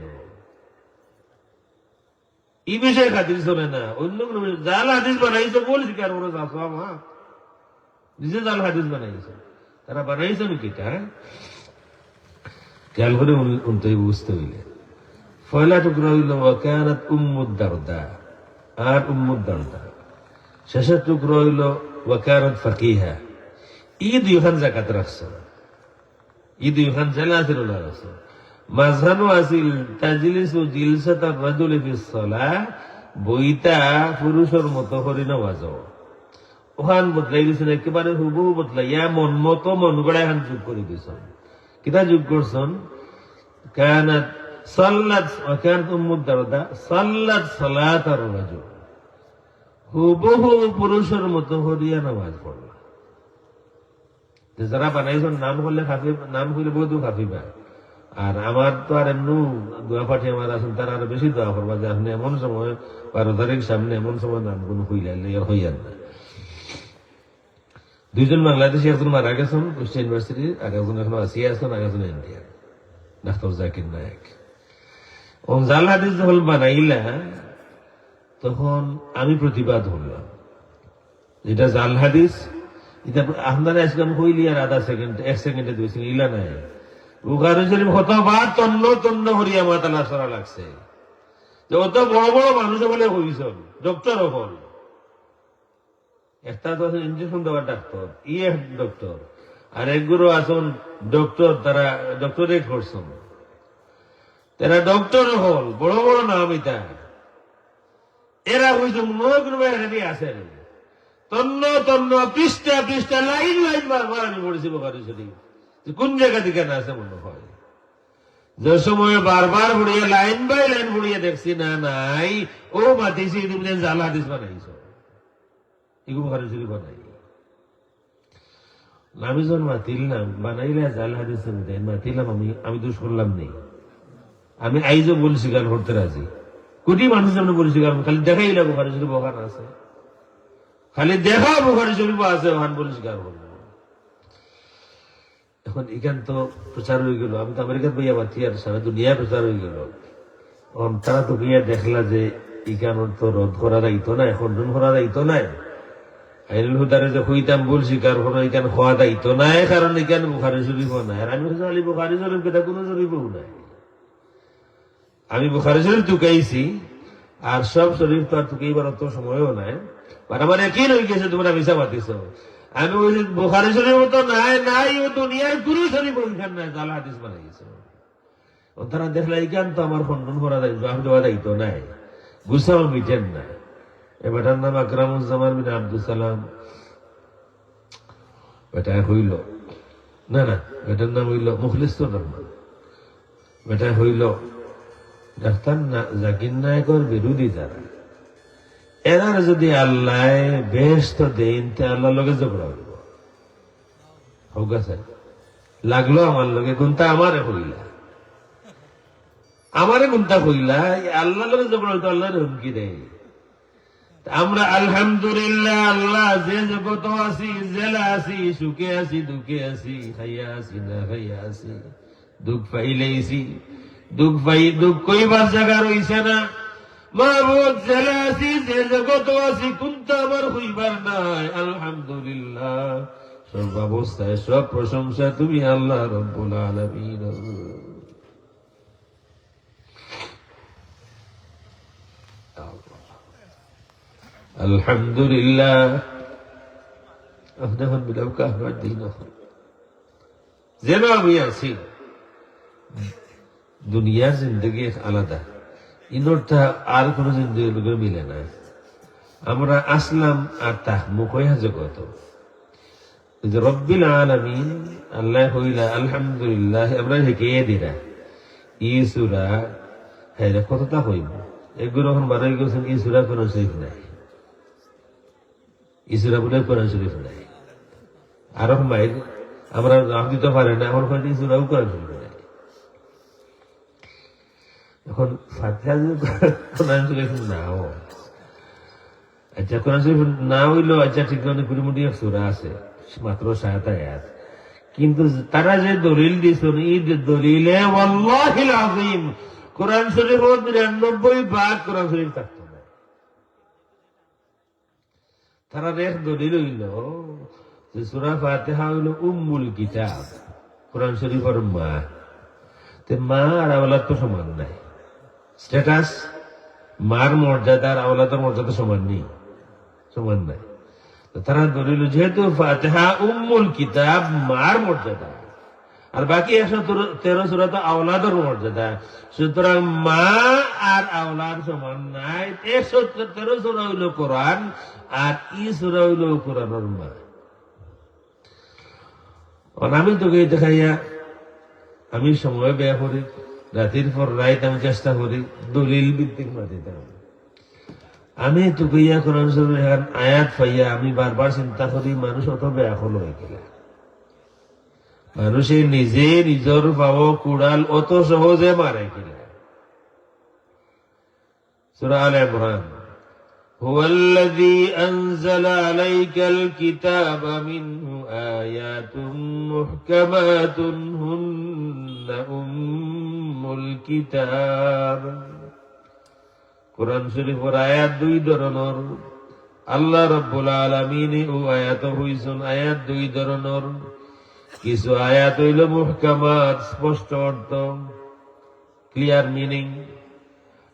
এই বিষয়ে খাতির চলে না, অন্য কোনো জাল হাদিস বানাইছো বলছি কার বড় নিজে জাল হাদিস বানাইছো, তারা বানাইছো নাকি তা খেয়াল করে উনতে বুঝতে হইলে। পয়লা টুকরা হইল ওয়াকানাত উম্মুদ দারদা আর উম্মুদ দারদা, শেষের টুকরা হইল ওয়াকানাত ফাকিহা। এই 2 খান জাকাত রাখছো, এই 2 খান জালাতের উল্লাহ রাখছো। মাঝখানো আসিল তাজলিসু জিলসাতার রাজুলি ফিস সালাহ, বইতা পুরুষের মতো করে নামাজ। ওখান বদলাই দিয়েছেন একেবারে হুবহু বদলাইয়া মন মতো মন গড়া এখন যোগ করে দিয়েছেন। কিতা যোগ করছেন? কানাত সাল্লাত ওয়াকানাত উম্মুদ দারদা সাল্লাত সালাতার রাজুল, হুবহু পুরুষের মতো করিয়া নামাজ পড়লা। যারা বানাইছেন নাম করলে খাফি, নাম করলে বহুত খাফি পায়। আর আমার তো আর এমনি দোয়া পাঠি আমার আছেন, তারা আরো বেশি দোয়া করবা যে আপনি এমন সময় 12 তারিখ সামনে এমন সময় নাম কোন হইলাইলে হইয়ান না। 2 জন বাংলাদেশি, একজন মারা গেছেন কুষ্টিয়া ইউনিভার্সিটির, আর একজন এখন আসিয়া আছেন, আর একজন ইন্ডিয়ান ডাক্তার জাকির নায়ক। জাল হাদিস যখন বানাইলা তখন আমি প্রতিবাদ হলাম, যেটা জাল হাদিস এটা আপনারা আজকে আমি কইলি আর আধা সেকেন্ড 1 সেকেন্ডে 2 সেকেন্ড ইলা নাই। বুখারী শরীফ কতবার তন্ন তন্ন হরিয়া মাতালা সরা লাগছে, যে অত বড় বড় মানুষ বলে হইছেন ডক্টর হল, একটা তো ইঞ্জেকশন দেওয়ার ডাক্তার, ডক্টর, আর একগুলো আসুন ডক্টর, তারা ডক্টরেট করছেন, তারা ডক্টর হল, বড় বড় নাম এটা। এরা হইছে মনোগ্রমে আছে তন্ন তন্ন পৃষ্ঠা পৃষ্ঠা লাইন লাইন আমি পড়েছি বোখারি শরীফ, কোন জায়গা থেকে না আছে মনে হয়। যে সময় বারবার পড়িয়ে লাইন বাই লাইন পড়িয়ে দেখছি না নাই, ও মাতিছি তুমি জাল হাদিস বানাইছ, এগুলো বোখারি শরীফ বানাই। আমি যখন মাতিলাম বানাইলে জাল হাদিস মাতিলাম, আমি দোষ করলাম নেই। আমি আইজও বল স্বীকার করতে রাজি, কোটি মানুষ সামনে বল স্বীকার, খালি দেখাইলে বোখারি শরীফ ওখানে আছে, খালি দেখা বোখারি শরীফ আছে ওখানে বলে স্বীকার করবো। এখন এখান তো প্রচার হয়ে গেল, আমি তো আমেরিকার বইয়া পাচ্ছি আর সারা দুনিয়ায় প্রচার হয়ে গেল। তারা তো গিয়া দেখলা যে এখান তো রদ করা যাইতো না, খণ্ডন করা যাইতো না, আইনুল হুদারে যে হইতাম বল স্বীকার করো এখান হওয়া যাইতো না, কারণ এখান বোখারি শরীফও নাই। আর আমি খালি বোখারি শরীফ কেটা কোনো শরীফও নাই। আমি বোখারি শরীফ টুকাইছি, আর সব শরীফ তো আর টুকাইবার অত সময়ও নাই। আমার একই রয়ে গেছে, তোমরা মিশা পাতিস। আমি বলছি বোখারি শরীফ তো নাই, নাই ও দুনিয়ার গুরু শরীফ ওইখান নাই, জাল হাদিস বানাই গেছে। তারা দেখলে এইখান তো আমার খণ্ডন করা জবাব দেওয়া যাইতো নাই, গুছাও মিটেন না। এ বেটার নাম আকরামুজ্জামান বিন আব্দুল সালাম, বেটা হইল না না, বেটার নাম হইল মুখলিসুর রহমান, বেটা হইল ডাক্তার জাকির নায়কের বিরোধী যারা, এনার যদি আল্লাহ বেহেশত দেন তে আল্লাহ লগে ঝগড়া হইব। হোক আছে লাগলো আমার লগে গুনতা আমারে হইলা, আমারে গুনতা হইলা, আল্লাহ লগে ঝগড়া হইতো, আল্লাহর হুমকি দেয়। আমরা আলহামদুলিল্লাহ, আল্লাহ যে জগত আছি, জেলা আছি, সুখে আছি, দুঃখে আছি, খাইয়া আছি না খাইয়া আছি, দুঃখ পাইলেইছি, দুঃখ কইবার জায়গা রইছে না। মাহবুব জেলা আছি, যে জগত আছি, কোনটা আমার হইবার নাই। আলহামদুলিল্লাহ, সর্বাবস্থায় সব প্রশংসা তুমি আল্লাহ রব্বুল আলামিন। আলহামদুলিল্লাহ, যেন আমি আছি। দুনিয়ার জিন্দগি আলাদা, ইনরটা আর কোন জিন্দগির লোক মিলে না। আমরা আসলাম আর তা মুখয়া জগত রব্বিল আলামিন, আল্লাহ হইলা আলহামদুলিল্লাহ, আমরা হেঁকে দিরা ই সুরা হ্যাঁ কতটা হইব। এগুলো এখন বারোই গেছেন, ই সুরা কোন শরীফ নাই, ইসুরা বলে কোরআন শরীফ নাই। আরো মাইল আমরা নাম দিতে পারে না, আমার ওখানে ইসুরাও কোরআন শরীফ নাই। এখন ফাতিহা যদি কোরআন শরীফ নাও, আচ্ছা কোরআন শরীফ না হইলো, আচ্ছা ঠিক না, 20 সূরা আছে, মাত্র 7 আয়াত। কিন্তু তারা যে দলিল দিয়েছেন, এই দলিলে ওয়াল্লাহিল আযীম কোরআন শরীফ 93 কোরআন শরীফ থাকতো না। তারা এক দলিল হইল যে সূরা ফাতিহা হইল উম্মুল কিতাব, কোরআন শরীফের মা। মা আর আওলাদ তো সমান নাই, স্ট্যাটাস মার মর্যাদা আর আওলাদের মর্যাদা সমান নেই, সমান নাই। তারা দলিল যেহেতু ফাতিহা উম্মুল কিতাব, মার মর্যাদা, আর বাকি 113 সূরা তো আওলাদের মর্যাদা, সুতরাং মা আর আওলাদ সমান নাই। 113 সূরা হইল কোরআন, আর ই সূরা হইল কোরআনের মা। আমি তোকে দেখাইয়া আমি সময় ব্যয় করি, রাতের পর রাত আমি চেষ্টা করি দলিল ভিত্তিক মাতিতাম। আমি তোকে ইয়া কোরআন শরীফের আয়াত পাইয়া আমি বারবার চিন্তা করি, মানুষ অত ব্যাকুল হয়ে গেল। মানুষে নিজে নিজের পাব কুড়াল অত সহজে মারে কিনা। সূরা আলে ইমরান, হুয়াল্লাযী আনজালা আলাইকাল কিতাবা মিনহু আয়াতুন মুহকামাতুন হুন্না উম্মুল কিতাব। কোরআন শরীফের আয়াত 2 ধরনের। আল্লাহ রাব্বুল আলামিন ও আয়াত হইছেন আয়াত 2 ধরনের। কিছু আয়াত হইল মুহকামাত, স্পষ্ট অর্থ, ক্লিয়ার মিনিং,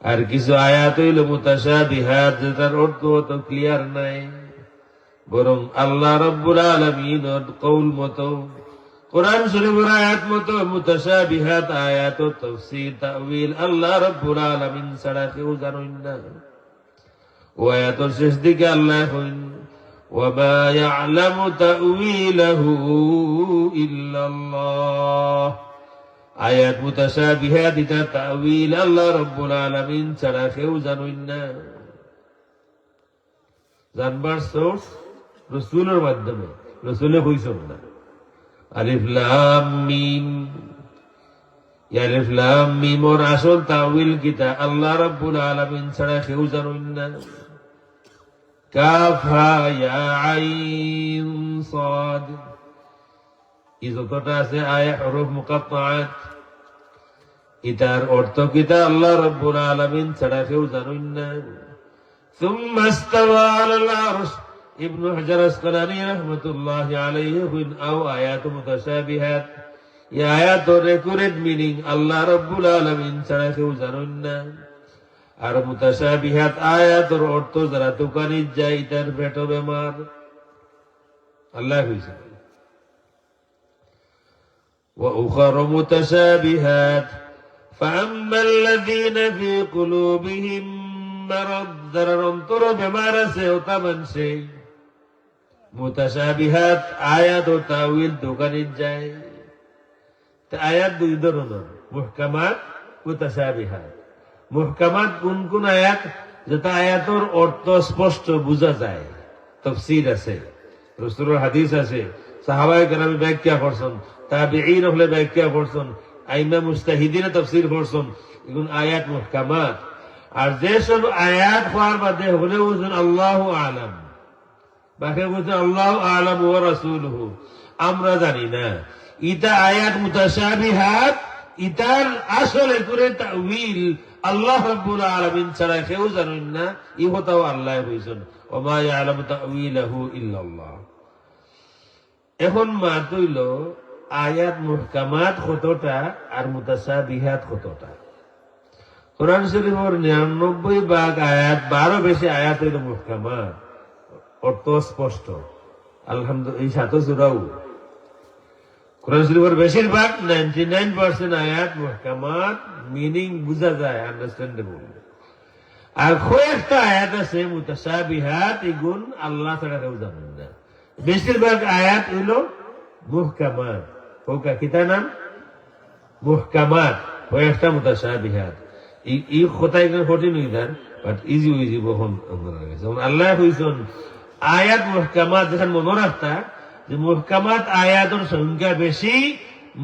আর কিছু আয়াত হইল মুতাশাবিহাত, যেটার অর্থ তো ক্লিয়ার নাই, বরং আল্লাহ রাব্বুল আলামিনের কওল মতো কোরআন শরীফের আয়াত মতো মুতাশাবিহাত আয়াত ও তাফসীর তাউইল আল্লাহ রাব্বুল আলামিন ছাড়া কেউ জানেন না। ও আয়াতের শেষ দিকে আল্লাহ কইন ওয়ামা ইয়ালামু তাউইলাহু ইল্লাল্লাহ। আয়াত মুতাশাবিহাত এটা তাউইল আল্লাহ রাব্বুল আলামিন ছাড়া কেউ জানেন না। জানবার সোর্স রাসূলের মাধ্যমে, রাসূলে কইছেন না। আলিফ লাম মিম, আলিফ লাম মিম ওর আসল তাউইল কিতা আল্লাহ রাব্বুল আলামিন ছাড়া কেউ জানেন না। কাফ হা ইয়া আইন সাদ, এই যতটা আছে আয়া হরফ মুকাত্তাআত, এটার অর্থ কিতা আল্লাহ রাব্বুল আলামিন ছাড়া কেউ জানেন না। সুম্মা ইস্তাওয়া আলাল আরশ, ইবনে হাজার আসকালানী রাহমাতুল্লাহি আলাইহি কইন আও আয়াত মুতাশাবিহাত, এই আয়াতের একুরেট মিনিং আল্লাহ রাব্বুল আলামিন ছাড়া কেউ জানেন না। আর মুতাশাবিহাত আয়াতের অর্থ যারা দোকানে যায় তার পেট বেমার, আল্লাহ কইছে। ওয়া উখারু মুতাশাবিহাত ফাআম্মা আল্লাযীনা ফী কুলুবিহিম মারাদ, যারা অন্তর বেমার আছে ওটা মানছে মুতাশাবিহাত আয়াত ও তাউইল দোকানে যায়। আয়াত দুই ধরনের, মুহকামাত, মুতাশাবিহাত। মুহকামাত কোন কোন আয়াত, যেটা আয়াতের অর্থ স্পষ্ট বোঝা যায়, তাফসীর আছে, রাসূলের হাদিস আছে, সাহাবায়ে কেরাম ব্যাখ্যা করছেন, তাবিঈন হলে ব্যাখ্যা করছেন, আইমা মুজতাহিদিনে তাফসীর করছেন, এগুলো আয়াত মুহকামাত। আর যেসব আয়াত হওয়ার বাদে হলে বলছেন আল্লাহু আলাম, বাকি বলছেন আল্লাহু আলাম ওয়া রাসূলুহু, আমরা জানি না, ইটা আয়াত মুতাশাবিহাত, ইটার আসলে করে তাউইল আল্লাহ রাব্বুল আলামিন ছাড়া কেউ জানেন না। এই কথাও আল্লাহ কইছেন ওমা ইয়ালামু তাউইলাহু ইল্লাল্লাহ। এখন মাত হইল আয়াত মুহকামাত কতটা আর মুতাশাবিহাত কতটা। কোরআন শরীফের 99 ভাগ আয়াত, 12 বেশি আয়াত হইল মুহকামাত, অর্থ স্পষ্ট। আলহামদুলিল্লাহ, এই 7 সূরাও কোরআন শরীফের বেশিরভাগ 99% আয়াত মুহকামাত, মিনিং বুঝা যায়, আন্ডারস্ট্যান্ডেবল। আর কয়েকটা আয়াত আছে মুতাশাবিহাত, এগুন আল্লাহ ছাড়া কেউ জানেন না। বেশিরভাগ আয়াত হইল মুহকামাত। ওকা কিতা নাম? মুহকামাত। কয়েকটা মুতাশাবিহাত। এই কথা এখানে কঠিন হয়ে যায়, বাট ইজি ইজি বহন আল্লাহ কইছেন আয়াত মুহকামাত। যেখানে মনে রাখতা যে মুহকামাত আয়াতের সংখ্যা বেশি,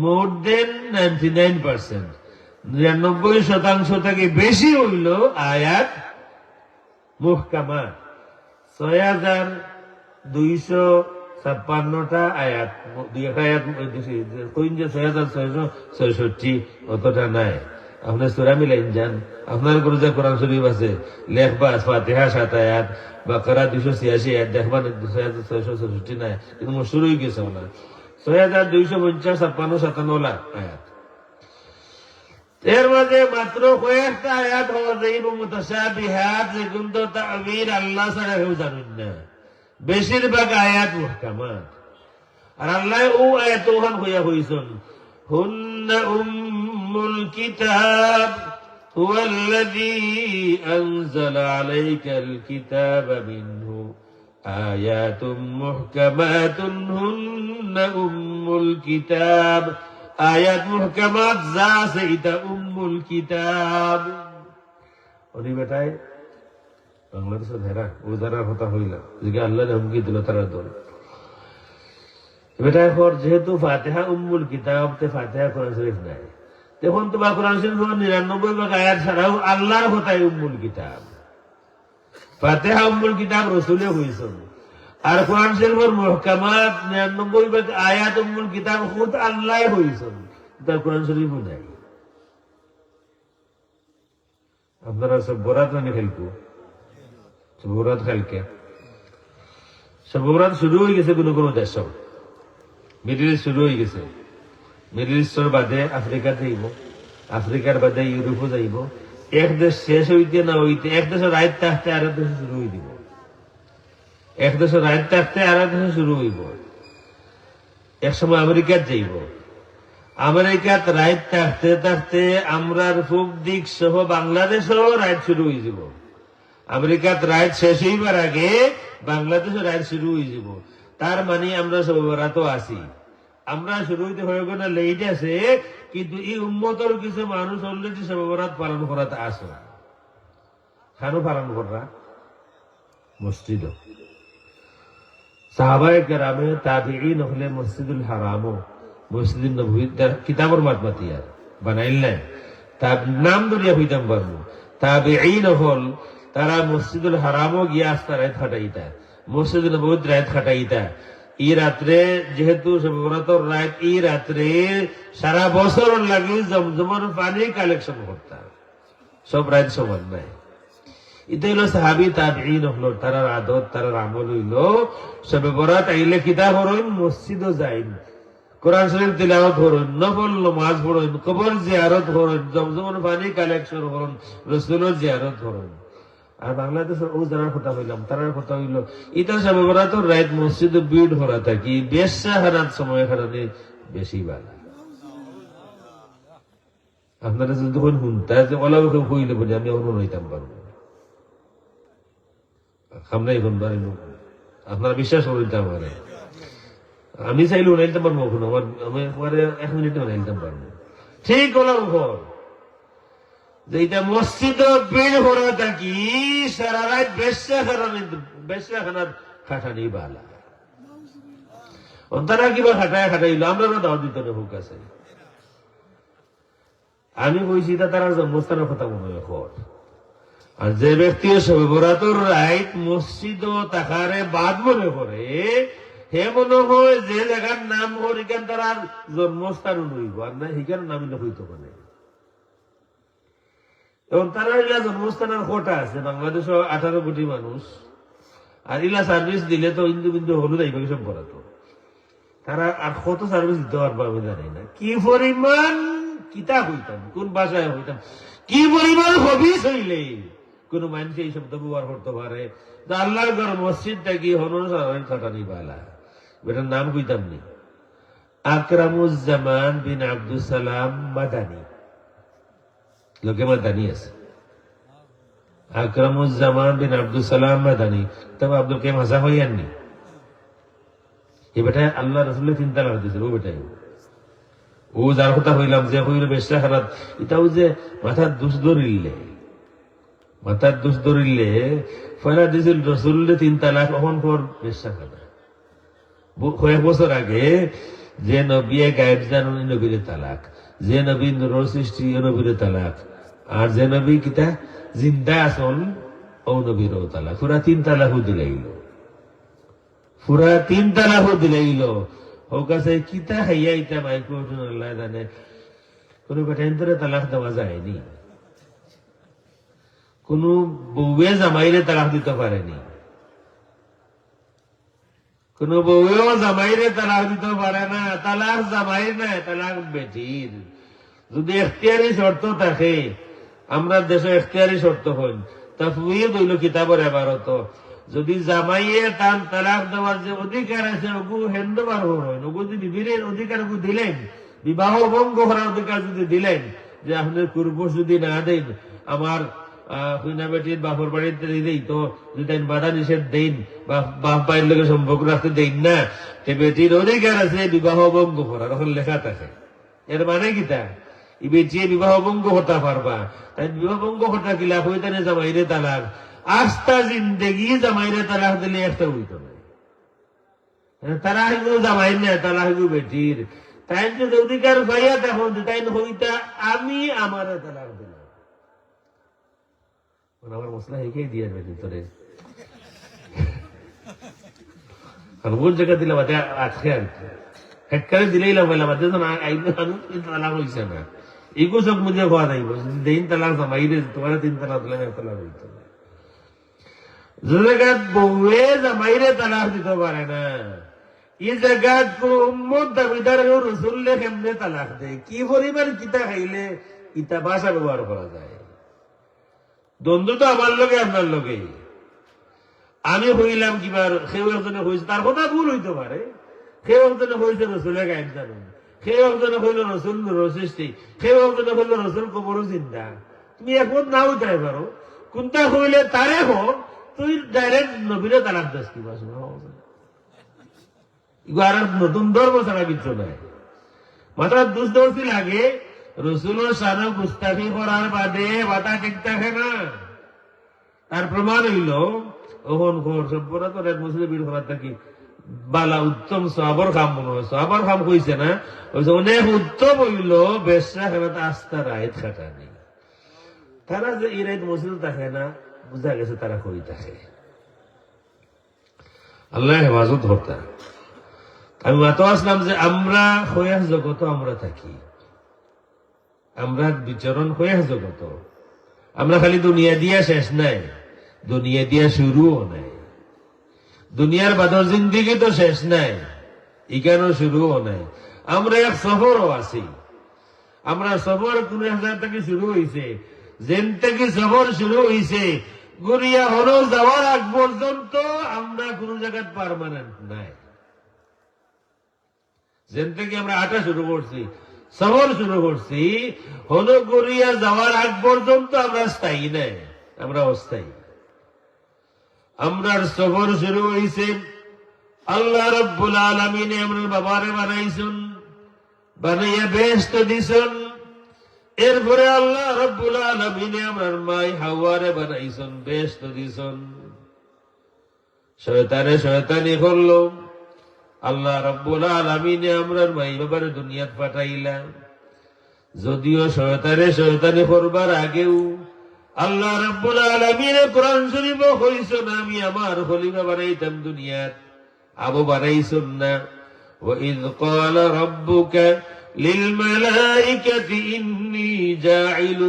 মোর দেন 99%, 99% থেকে বেশি হইল আয়াত মুহকামাত। 6256টা আয়াত, দুই একটা আয়াত কইন যে 6666, অতটা নাই। আপনার সূরা মিলাইন যান, আপনার ঘরে যে কোরআন শরীফ আছে লেখবা ফাতিহা 7 আয়াত, বাকারা 286 আয়াত, দেখবা 6666 নাই, কিন্তু শুরু হয়ে গেছে না 6250, 56, 57 আয়াত। এর মাঝে মাত্র কয়েকটা আয়াত হওয়া যায় মুতাশাবিহাত, যেগুলো তাউইল আল্লাহ ছাড়া কেউ জানেন না। বেশিরভাগ আয়াত মুহকামাত। আর আল্লাহ ও আয়াত ওখান হইয়া হইছেন হুন্না উম্মুল কিতাব হুয়াল্লাযী আনজালা আলাইকাল কিতাবা মিনহু আয়াতুম মুহকামাতুন হুন্না উম্মুল কিতাব। আয়াত মুহকামাত যা আছে এটা উম্মুল কিতাব। ওরে বেটায় বাংলাদেশের ধারা ও ধারার কথা হইল যে আল্লাহ হুমকি দিল তারা দল বেটায় হর, যেহেতু ফাতিহা উম্মুল কিতাব, তে ফাতিহা কোরআন শরীফ নাই, তখন তোমার কোরআন শরীফ 99 ভাগ আয়াত ছাড়াও আল্লাহর কথাই উম্মুল কিতাব। ফাতিহা উম্মুল কিতাব রাসূলে হইছেন, আর কোরআন শরীফের মুহকামাত 99 ভাগ আয়াত উম্মুল কিতাব খুদ আল্লাহ হইছেন, তার কোরআন শরীফও নাই। আপনারা সব বরাত মানে খেলকু, সবরাত কালকে সবরাত শুরু হয়ে গেছে কোন কোন দেশ, মিডল ইস্ট শুরু হয়ে গেছে। মিডল ইস্টর বাদে আফ্রিকা যাইব, আফ্রিকার বাদে ইউরোপও যাইব। এক দেশ শেষ হইতে না হইতে এক দেশের রাইত থাকতে আর দেশে শুরু হয়ে দিব, এক দেশের রাইত থাকতে আর দেশে শুরু হইব। একসময় আমেরিকাত যাইব। আমেরিকাত রাইট থাকতে থাকতে আমরার পূব দিক সহ বাংলাদেশও রাইট শুরু হয়ে যাব। আমেরিকাত রাইট শেষ হইবার আগে বাংলাদেশও রাইট শুরু হয়ে যাব। তার মানে আমরা সব তো আছি, আমরা শুরু হইতে হয়ে গেলে লেট আছে, কিন্তু এই উম্মতর কিছু মানুষ অলরেডি সবরাত পালন করাতে আসে। কেন পালন করা? মসজিদ সাহাবায়ে কেরামে তাবিঈন হলে মসজিদুল হারামও মসজিদুল নববী কিতাবর মাতমাতিয়ার বানাইল না, তার নাম ধরিয়া হইতাম পারবো। তাবিঈন হল তারা মসজিদুল হারামও গিয়া আস্তা রাত খাটাইতা, মসজিদুল নববীত রাত খাটাইতা। এই রাত্রে যেহেতু সবরাতর রাত, এই রাত্রে সারা বছর লাগে জমজমার পানি কালেকশন করতাম, সব রাত সমান নাই। এটা হইল সাহাবী তাবিঈন হলো তারার আদত, তারার আমল হইল সবে বরাত আইলে কিতাব হরইন, মসজিদও যাইন, কোরআন শরীফ তিলাওয়াত হরইন, নফল নামাজ পড়ইন, কবর জিয়ারত হরইন, জমজমার পানি কালেকশন হরইন, রাসূলের জিয়ারত হরইন। আর বাংলাদেশের ও যারা কথা হইলাম তারার কথা হইল এটা সবে বরাতর রাত মসজিদে ভিড় হরা থাকি, বেশা হারাত সময় হারানি বেশি ভালো। আপনারা যখন শুনতা যে ওলা হইলে বলে আমি অন্য হইতাম পারবো, খামনাই এখন বাড়ি আপনারা বিশ্বাস করিতাম পারে, আমি চাইলে উনাইতাম পারবো, আমার 1 মিনিটে উনাইতাম পারবো। ঠিক ওলার ঘর যে এটা মসজিদ ভিড় হরা থাকি সারা রাত বেশা খানার খাটানি বালা। তারা কিবা খাটায় খাটাইল, আমরা দাওয়াত দিত না হোক আছে। আমি কইছি তারা জন্মস্থানের কথা মনে হয় খর। আর যে ব্যক্তি সবে বরাতর রাইত মসজিদ তাকারে বাদ মনে করে, হে মনে হয় যে জায়গার নাম হর এখান তার জন্মস্থান নইব, আর না সেখানে নাম হইতে পারে। এবং তারা ইলা জন্মস্থানের কোটা আছে, বাংলাদেশও 18 কোটি মানুষ, আর ইলা সার্ভিস দিলে তো ইন্দু বিন্দু হলু যাইব সব বরাত। তারা আর কত সার্ভিস দিতে পারবো আমি জানি না। কি পরিমাণ কিতাব হইতাম, কোন ভাষায় হইতাম, কি পরিমাণ হবিস হইলে কোন মানুষ এই শব্দ ব্যবহার করতে পারে। আল্লাহর ঘর মসজিদটা কি হনুন খাটানি বালা, এটার নাম কইতাম নি। আকরামুজ্জামান বিন আব্দুল সালাম মাদানী, লোকে মাদানী আছে। আকরামুজ্জামান বিন আব্দুল সালাম মাদানী, তবে আব্দুল কাইম হাসা হইয়াননি। এ বেটায় আল্লাহ রসুলের চিন্তা লাগাই দিয়েছিল, ও বেটাই ও যার কথা হইলাম যে হইল বেশা খারাপ, এটাও যে মাথার দোষ ধরিলে ফয়লা দিয়েছিল রসুল 3 তালাক অহন পর বেশা খানা। কয়েক বছর আগে যে নবী গায়েব জান নবীর তালাক, যে নবী নূরের সৃষ্টি নবীর তালাক, আর যে নবী কিতা জিন্দা আসল ও নবীর তালাক, পুরা 3 তালাকও দিলাইল, পুরা 3 তালাকও দিলাইল। ও কাছে কিতা খাইয়া ইটা মাইক্রোফোন আল্লাহ জানে, কোন বেটাইন্তরে তালাক দেওয়া যায়নি, কোন বউয়ে জামাইরে তালাক দিতে পারেনি, কোন বউয়েও জামাইরে তালাক দিতে পারে না। তালাক জামাইর না, তালাক বেটির। যদি এখতিয়ারি শর্ত থাকে, আমরা দেশে এখতিয়ারি শর্ত হইন, তাফওয়িদ হইল কিতাবের ইবারত। যদি জামাইয়ে তার তালাক দেওয়ার যে অধিকার আছে ওগু হেন্দবার হইন, ওগু যদি বিবির অধিকার ওগু দিলেন, বিবাহ ভঙ্গ করার অধিকার যদি দিলেন, যে আপনি কুরবশ যদি না দেন, আমার কইনা বেটির বাপর বাড়িতে দিলেই তো যদি বাধা নিষেধ দেন বা বাপ ভাইয়ের লোকের সম্পর্ক রাখতে দেন না, সে বেটির অধিকার আছে বিবাহ ভঙ্গ করার, ওখানে লেখা থাকে। এর মানে কিতা, এই বেটিয়ে বিবাহ ভঙ্গ হতে পারবা, তাই বিবাহ ভঙ্গ হতা কিলা হইতানে জামাইরে তালাক। আস্থা জিন্দেগি জামাইরে তালাক দিলে একটা হইত না, তারা হইল জামাইর না, তালা হইল বেটির। তাই যদি অধিকার পাইয়া তখন তাই হইতা আমি আমার তালাক দিলাম। আমার মশলা হেঁকেই দিয়ে যাবে ভিতরে, কোন জায়গা দিলাম আজকে আর কি একবারে দিলেই লাগাইলাম, তালাক হইছে না, এগো সব মুঝে খাওয়া যাইব। দিন তালাক জামাইরে তোমার 3 তালাক দিলাম, 1 তালাক হইত না। জায়গাত বউয়ে জামাইরে তালাক দিতে পারে না, এই জায়গাত কোন উম্মত দাবিদার রসুল্লে কেমনে তালাক দেয়, কি পরিমাণ কিতা খাইলে ইতা ভাষা ব্যবহার করা যায়। দ্বন্দ্ব তো আমার লগে আপনার লগে, আমি হইলাম কিবার সেও একজনে হয়েছে, তার কথা ভুল হইতে পারে, সেই একজনে হয়েছে রসুলে গায়েব জানুন, সেই একজনে হইল রসুল নূরের সৃষ্টি, সেই একজনে হইল রসুল কবরও জিন্দা। তুমি একমত নাও যাই পারো, কোনটা হইলে তারে হোক, তুই ডাইরেক্ট নবীরে তালাক দাস কি বাস আর নতুন ধর্ম ছাড়া কিছু নাই। মাত্র দুষ্টি লাগে রসুলের সারা গুস্তাফি করার বাদে মাথা ঠিক থাকে না। তার প্রমাণ হইল ওহন ঘর সভ্যরা তো এক মুসলিম বীর করার থাকি বালা উত্তম সবার কাম মনে হয়, সবার কাম হয়েছে না, অনেক উত্তম হইল বেশা খেলাতে আস্থা রায় খাটা নেই। তারা যে এই রায় মুসলিম থাকে না, বুঝা গেছে তারা কই থাকে। আল্লাহ হেফাজত হতা। আমি মাতো আসলাম যে আমরা হইয়া জগত আমরা থাকি, আমরা বিচরণ হইয়া জগত। আমরা খালি দুনিয়া দিয়া শেষ নাই, দুনিয়া দিয়া শুরুও নাই। দুনিয়ার বাদর জিন্দিগি তো শেষ নাই, এখানেও শুরুও নাই। আমরা এক সফরও আছি। আমরা সফর 20,000 থেকে শুরু হয়েছে, যেন থেকে সফর শুরু হয়েছে গড়িয়া হলো যাওয়ার আগ পর্যন্ত আমরা কোন জায়গায় পার্মানেন্ট নাই। যেন থেকে আমরা আটা শুরু করছি, সফর শুরু করছি, হলো গড়িয়া যাওয়ার আগ পর্যন্ত আমরা স্থায়ী নাই, আমরা অস্থায়ী। আমরার সফর শুরু হয়েছে আল্লাহ রাব্বুল আলামিন আমরার বাবারে বানাইছেন, বানাইয়া বেহেশত দিছেন। এরপরে আল্লাহ রাব্বুল আলামিন আমরার মাই হাওয়ারে বানাইছেন, বেহেশত দিছেন। শয়তানে শয়তানি করলো, আল্লাহ রাব্বুল আলামিন আমরার মাই বাবারে দুনিয়াত পাঠাইলা। যদিও শয়তানে শয়তানি করবার আগেও আল্লাহ রাব্বুল আলামিন কোরআন শরীফে কইছেন আমি আমার খলিফা বানাইতাম দুনিয়াত, আবু বানাইছেন না। وَإِذْ قَالَ رَبُّكَ لِلْمَلَائِكَةِ إِنِّي جَاعِلٌ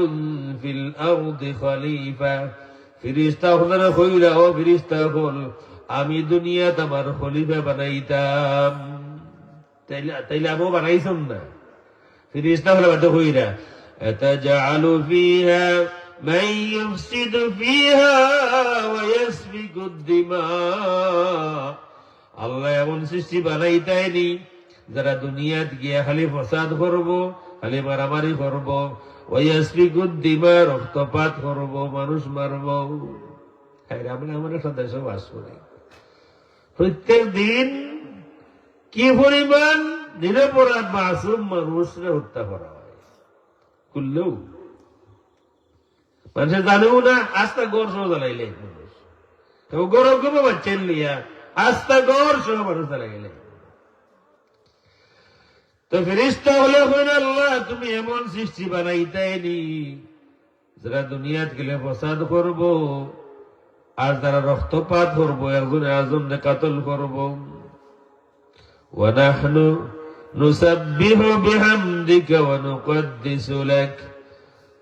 فِي الْأَرْضِ خَلِيفَةً। ফেরেশতা হলেরা কইলা, ও ফেরেশতা হল আমি দুনিয়াত আমার খলিফা বানাইতাম। তাইলে আবু বানাইছেন না, ফেরেশতা হলে বাদ কইরা আতাজআলু ফিহা মান ইউফসিদু ফিহা ওয়া ইয়াসফিকু দিমা। আল্লাহ এমন সৃষ্টি বানাইতাইনি যারা দুনিয়াত গিয়া খালি ফসাদ করবো, খালি মারামারি করবো, ওয়া ইয়াসফিকু দিমা রক্তপাত করবো, মানুষ মারবো। আমরা আমাদের সদস্য বাস করি, প্রত্যেক দিন কি পরিমাণ নিরপরাধ মাসুম মানুষরে হত্যা করা হয়। করলেও মানুষের জানেও না, আস্তা গড় সহ জ্বালাইলে মানুষ গরম গরম বাচ্চেন লিয়া আস্তা গড় সহ মানুষ জ্বালাইলে। তো ফেরেশতা হলে হইল আল্লাহ তুমি এমন সৃষ্টি বানাইতাইনি যারা দুনিয়াত গেলে ফসাদ করবো, আর যারা রক্তপাত করবো, একজনে আরেকজনকে কাতল করবো। ওয়া নাহনু নুসাব্বিহু বিহামদিকা ওয়া নুকদ্দিসু লাক।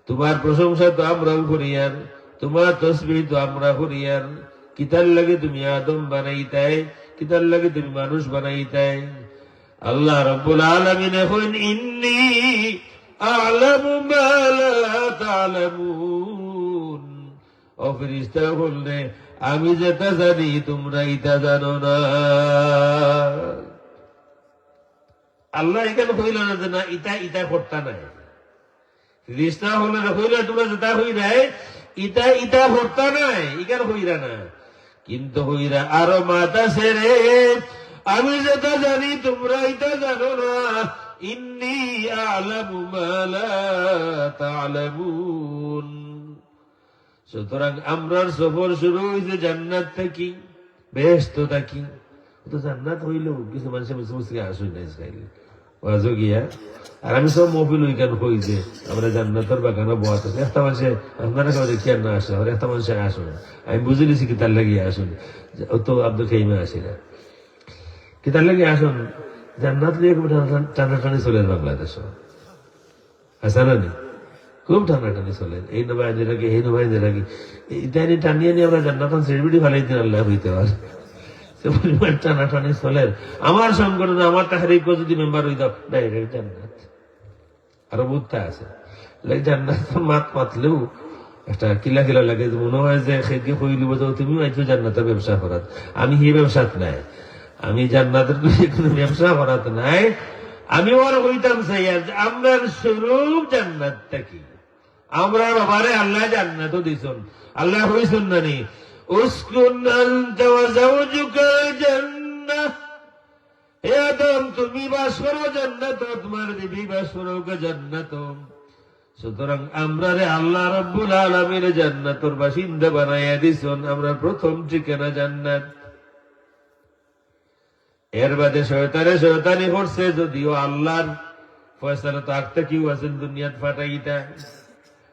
তোমার প্রশংসা তো আমরাও করি, আর তোমার তাসবিহ তো আমরা করি। আর কিতার লাগে তুমি আদম বানাইতাই, কিতার লাগে তুমি মানুষ বানাইতাই। আল্লাহ রাব্বুল আলামিন এখন ইন্নী আ'লামু মা লা তা'লামুন। ও ফেরেশতা বললে আমি যেটা জানি তোমরা এটা জানো না। আল্লাহ এখানে কইল না যে না ইটা ইটা করতা নাই। ফেরেশতা হলে কইল তোমরা যেটা হই নাই ইটা ইটা করতা নাই, এখানে কইরা না। কিন্তু কইরা আরো মাথা ছেড়ে আমি যেটা জানি তোমরা এটা জানো না। ইন্নী আ'লামু মা লা তা'লামুন। সুতরাং আমরার সফর শুরু হয়েছে জান্নাত থাকি, বেহেশত থাকি। তো জান্নাত হইলেও কিছু মানুষের মুসলিম আসুন নাই খাইলে ওয়াজও গিয়া। আর আমি সব মফিল ওইখান কই যে আমরা জান্নাতের বাগানে বহাত আছে, একটা মানুষে আপনারা কেউ দেখি আর না আসে, আর একটা মানুষে আসুন। আমি বুঝে নিছি কি তার লাগিয়ে আসুন, ও তো আব্দুল খাইমে আসি না, কি তার লাগিয়ে আসুন। জান্নাত লিয়ে টানাটানি চলে বাংলাদেশ আসা না নি, খুব টানাটানি চলে। এই নবাই যেটাকে এই নবাই যেটাকে ইত্যাদি টানিয়ে নিয়ে আমরা জান্নাত সেলিব্রিটি ভালোই দিন আল্লাহ হইতে পারে পরিমাণ টানাটানি চলে। আমার সংগঠনে আমার তাহারিক যদি মেম্বার হইত ডাইরেক্ট জান্নাত। আরো বুঝতে আছে জান্নাত মাত মাতলেও একটা কিলা কিলা লাগে, মনে হয় যে সেদিকে কইলিব যে তুমি আইছো জান্নাতের ব্যবসা করাত, আমি সেই ব্যবসাত নাই। আমি জান্নাতের কোনো ব্যবসা করাতে নাই, আমি ওর হইতাম চাই আমরা স্বরূপ জান্নাতটা কি। আমরা বাবারে আল্লাহ জান্নাতও দিছুন, আল্লাহ হইছুন নানি উসকুন আনতা ওয়া যাওজুকাল জান্নাহ, হে আদম তুমি বাস করো জান্নাত, তোমার বিবি বাস করো জান্নাত। সুতরাং আমরা রে আল্লাহ রাব্বুল আলামিন জান্নাতের বাসিন্দা বানাইয়া দিছুন, আমরা প্রথম ঠিকানা জান্নাত। এর বাদে শয়তানি করছে, যদিও আল্লাহর ফয়সালা তো আখতে কেউ আছেন দুনিয়াত ফাটাইতা।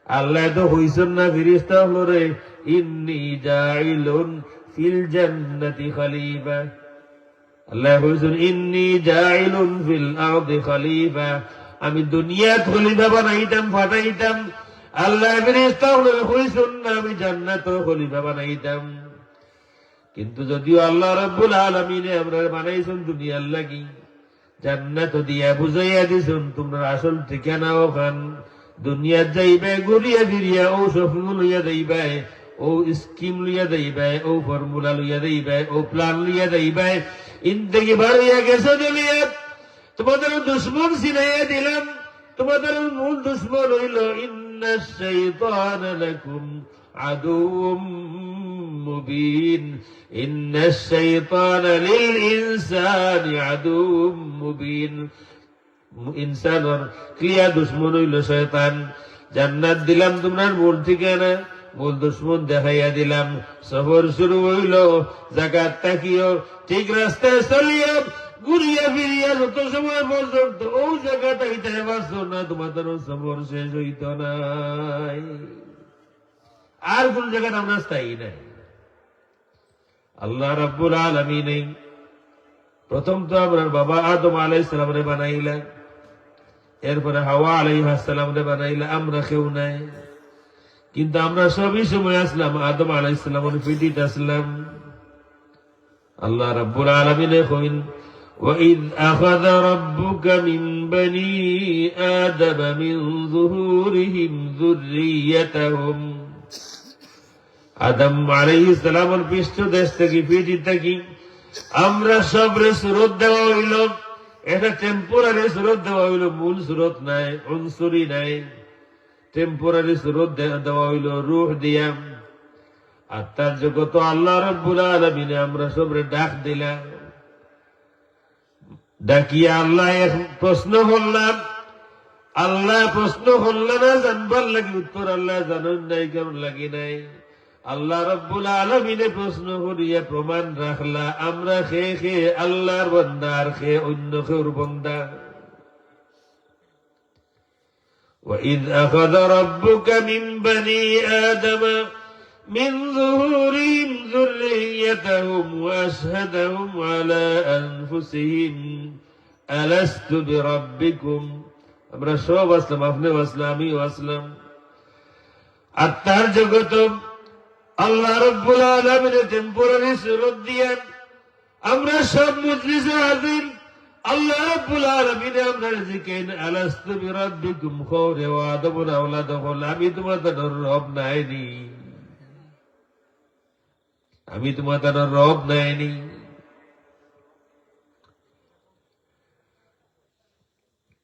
আল্লাহ তো হইছেন না ফিরিস্তা হলো রে ইন্নী জাইলুন ফিল জান্নাতি খলিফা, আল্লাহ হইছেন ইন্নী জাইলুন ফিল আরদি খলিফা, আমি দুনিয়াত খলিফা বানাইতাম ফাটাইতাম। আল্লাহ ফিরিস্তা হলো হইছেন না আমি জান্নাত খলিফা বানাইতাম। কিন্তু যদিও আল্লাহ রাব্বুল আলামিন আমরা বানাইছেন দুনিয়ার লাগি, জান্নাত দিয়া বুঝাইয়া দিছেন তোমরা আসল ঠিকানা ওখান, দুনিয়াত যাইবে ঘুরিয়া ফিরিয়া ও স্বপ্ন লইয়া যাইবে, ও স্কিম লইয়া যাইবে, ও ফর্মুলা লইয়া যাইবে, ও প্ল্যান লইয়া যাইবে। ইনতেকি বার হইয়া গেছে দুনিয়াত, তোমাদের দুশ্মন চিনাইয়া দিলাম। তোমাদের মূল দুশ্মন হইল ইন্নাশ শাইতানা লাকুম আদুউম মুবিন, ইন্নাশ শাইতানা লিল ইনসানি আদুউম মুবিন। ইনসানের ক্লিয়ার দুশ্মন হইল শয়তান। জান্নাত দিলাম তোমরা মূল ঠিকানা, মূল দুশ্মন দেখাইয়া দিলাম। সফর শুরু হইল, জাকাত তাকিও, ঠিক রাস্তায় চলিও, ঘুরিয়া ফিরিয়া যত সময় পর্যন্ত ও জায়গা তাইতে পারছো না, তোমাদের সফর শেষ হইত নাই। আর কোন জায়গায় আমরা স্থায়ী নাই। আল্লাহ রাব্বুল আলামিন প্রথম তো আপনার বাবা আদম আলাইহিস সালামরে বানাইলা, এরপরে হাওয়া আলাইহিস সালামরে বানাইলা, আমরা কেউ নাই। কিন্তু আমরা সবই সময় আসলাম আদম আলাইহিস সালামের পিঠিতে আসলাম। আল্লাহ রাব্বুল আলামিন কইন وَإِذْ أَخَذَ رَبُّكَ مِنْ بَنِي آدَمَ مِنْ ظُهُورِهِمْ ذُرِّيَّتَهُمْ, আদম আলাইহিস সালামের পৃষ্ঠদেশ থেকে পিঠি থেকে আমরা সবরে সুরত দেওয়া হইল। এটা টেম্পোরারি সুরত দেওয়া হইল, মূল সুরত নাই, উনসুরি নাই। টেম্পোরারি সুরত দেওয়া হইল রূহ দিয়া। আত্মার জগত আল্লাহ রাব্বুল আলামিন আমরা সবরে ডাক দিলাম। ডাকিয়া আল্লাহ প্রশ্ন করলাম, আল্লাহ প্রশ্ন করলেন না জানবার লাগি, উত্তর আল্লাহ জানেন নাই, কেমন লাগি নাই। আল্লাহ রাব্বুল আলামিনে প্রশ্ন করিয়া প্রমাণ রাখলা আমরা খে আল্লাহর বান্দা আর খে অন্য কেউর বান্দা। وَإِذْ أَخَذَ رَبُّكَ مِنْ بَنِي آدَمَ مِنْ ظُهُورِهِمْ ذُرِّيَّتَهُمْ وَأَشْهَدَهُمْ عَلَى أَنفُسِهِمْ أَلَسْتُ بِرَبِّكُمْ, আমরা সব আসলাম, আপনিও আসলাম, আমিও আসলাম। আত্মার জগত আল্লাহ রাব্বুল আলামিন টেম্পোরারি সুরত দিয়েন আমরা সব মজলিসে হাজির। আল্লাহ রাব্বুল আলামিন আমরা জিকেন আলাস্তু বিরাব্বিকুম খাওরে ওয়া আদমুল আওলাদ, আমি তোমাদের রব নাইনি, আমি তোমাদের রব নাইনি।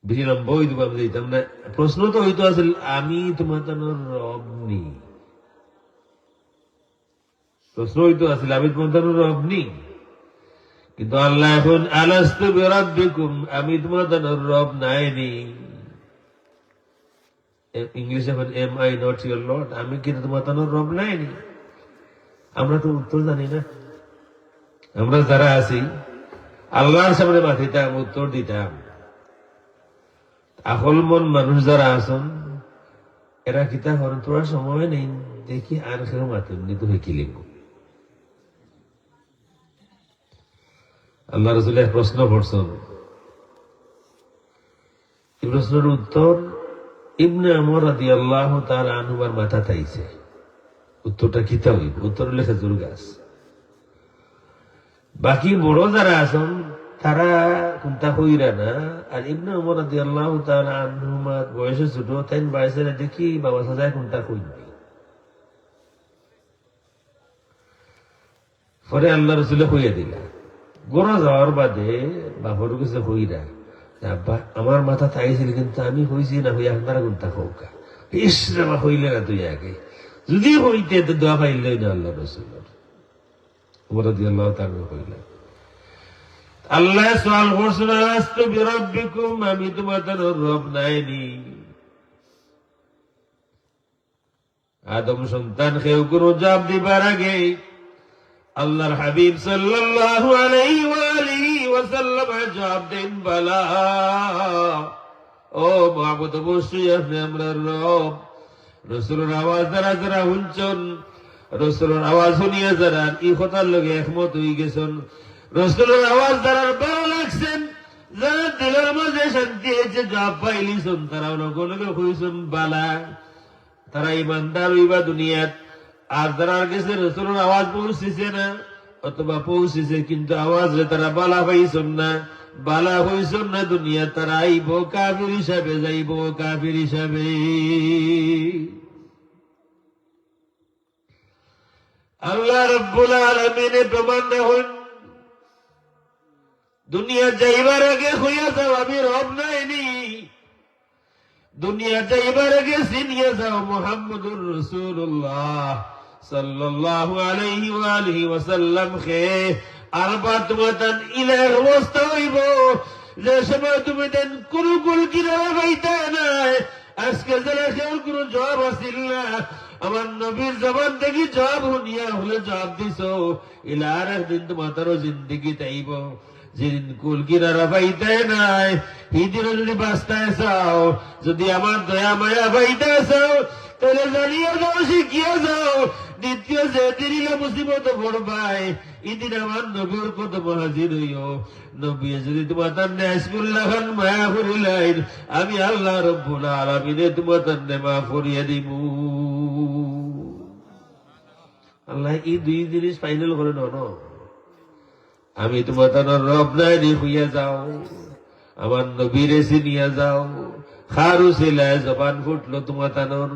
বেশি লম্বা হইতে দিতাম না, প্রশ্ন তো হইতো আসলে আমি তোমাদের রব নি, প্রশ্ন হইতো আসলে আমি তোমাদের রব নি। কিন্তু আল্লাহ এখন আলাস্তু বিরাব্বিকুম, আমি তোমাদের রব নাইনি। ইংলিশে এখন am I not your lord, আমি কিন্তু তোমাদের রব নাইনি। আমরা তো উত্তর জানি না। আমরা যারা আছি আল্লাহর সামনে মাথিতাম, উত্তর দিতাম। আকল মন মানুষ যারা আছেন এরা কিতা করেন, তোরা সময় নেই দেখি আর কেউ মাতেন নি তো কি লিখব। আল্লাহ রাসূল এক প্রশ্ন করছেন, এই প্রশ্নের উত্তর ইবনে ওমর রাদিয়াল্লাহু তাআলা আনহুর মাথা তাইছে। উত্তরটা কিতা হইব? উত্তর লেখা জোর গাছ। বাকি বড় যারা আছেন তারা কোনটা কইরা না। আর ইবনে ওমর রাদিয়াল্লাহু তাআলা আনহুমা বয়সে ছোট, তাই বয়সে দেখি বাবা সাজায় কোনটা কইবে। পরে আল্লাহ রাসূল কইয়া দিলা গোড়া যাওয়ার বাদে বাপর কাছে হইরা আব্বা আমার মাথা থাইছিল কিন্তু আমি হইছি না হই আপনারা গুনতা খৌকা ইস রে হইলে না তুই আগে যদি হইতে তো দোয়া পাইলে না আল্লাহ রসুলের ওমর রাদিয়াল্লাহু তাআলা কইলেন আল্লাহ সওয়াল করছেন আস্তু বিরাব্বিকুম আমি তোমাদের রব নাইনি আদম সন্তান কেউ কোনো জবাব দিবার আগে আল্লাহর হাবিব সাল্লাল্লাহু আলাইহি ওয়া আলিহি ওয়াসাল্লাম জবাব দেন বালা ও মাহবুব অবশ্যই আপনি আমরা রব রাসূলের আওয়াজ দ্বারা যারা শুনছেন রাসূলের আওয়াজ শুনিয়ে যারা এই কথার লগে একমত হয়ে গেছেন রাসূলের আওয়াজ দ্বারা ভালো লাগছেন যারা দিলের মাঝে শান্তি হয়েছে জবাব পাইলিছেন তারা লগে লগে হইছেন বালা তারা ইমানদার হইবা দুনিয়াত আর যারা গেছে রাসূলের আওয়াজ পৌঁছেছে না অথবা পৌঁছেছে কিন্তু আওয়াজে তারা বালা পাইছেন না বালা হইছেন না দুনিয়া তারা আইব কাফির হিসাবে যাইব কাফির হিসাবে আল্লাহ রাব্বুল আলামিন প্রমাণ হন দুনিয়া যাইবার আগে হইয়া যাও আমি রব নাইনি দুনিয়া যাইবার আগে চিনিয়ে যাও মুহাম্মদুর রাসূলুল্লাহ সাল্লাল্লাহু আলাইহি ওয়া আলিহি ওয়াসাল্লাম কে আরবাত ওয়াতান ইলাহ অবস্থা হইব যে সময় তুমি দেন কুরুকুল কিনারা পাইতে নাই আজকে যারা কেউ কোনো জবাব আসিল না আমার নবীর জবান থেকে জবাব শুনিয়া হলে জবাব দিছ ইলার একদিন তোমাদেরও জিন্দিগি তাইব যেদিন কুল কিনারা পাইতে নাই সেদিনও যদি বাঁচতে চাও যদি আমার দয়া মায়া পাইতে চাও তাহলে জানিয়ে যাও শিখিয়ে যাও দ্বিতীয় যেদিন মুসিবত পড়বাই এদিন আমার নবীর কদম হাজির হইও নবী যদি তোমার তান্নে হাসবুল্লাহ খান মায়া করিলেন আমি আল্লাহ রব্বুল আলামিনে তোমার তান্নে মাফ করিয়া দিব আল্লাহ এই দুই জিনিস ফাইনাল করে ন আমি তোমার তানোর রব নাই হইয়া যাও আমার নবীরে চিনিয়া যাও খারু ছিলায় জবান ফুটলো তোমার তানোর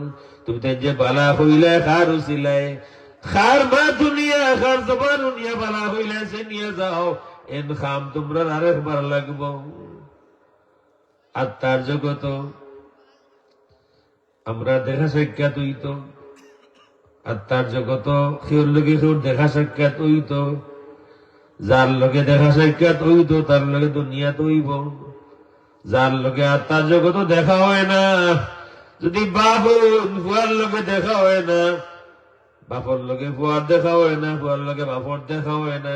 তুমি তাই যে বালা হইলে খারু ছিলায় খার মা দুনিয়া খার জবান উনিয়া বালা হইলে চিনিয়া যাও এন খাম তোমরা আরেকবার লাগবো আত্মার জগত আমরা দেখা সাক্ষাৎ হইত আত্মার জগত কেউর লগে কেউর দেখা সাক্ষাৎ হইত যার লগে দেখা সাক্ষাৎ হইত তার লগে দুনিয়াত হইব যার লগে আত্মার জগত দেখা হয় না যদি বাপ ফুয়ার লগে দেখা হয় না বাপর লগে ফুয়ার দেখা হয় না ফুয়ার লগে বাপর দেখা হয় না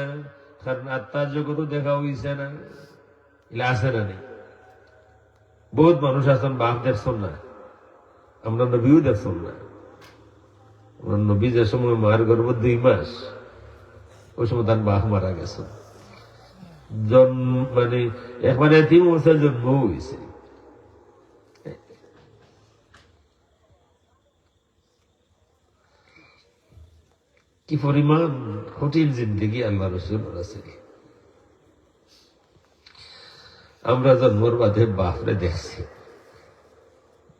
কারণ আত্মার জগত দেখা হইছে না এগুলা আছে না নেই বহুত মানুষ আছেন বাপ দেখছেন না আমরা নবীও দেখছেন না আমরা নবী যে সময় মার গর্ভ 2 মাস ওই সময় তার বাপ মারা গেছে মানে একবারে 3 বছর জন্ম হয়েছে কি পরিমাণ কঠিন জিন্দগি আল্লাহ রসুল আছে আমরা জন্মর বাদে বাপরে দেখছি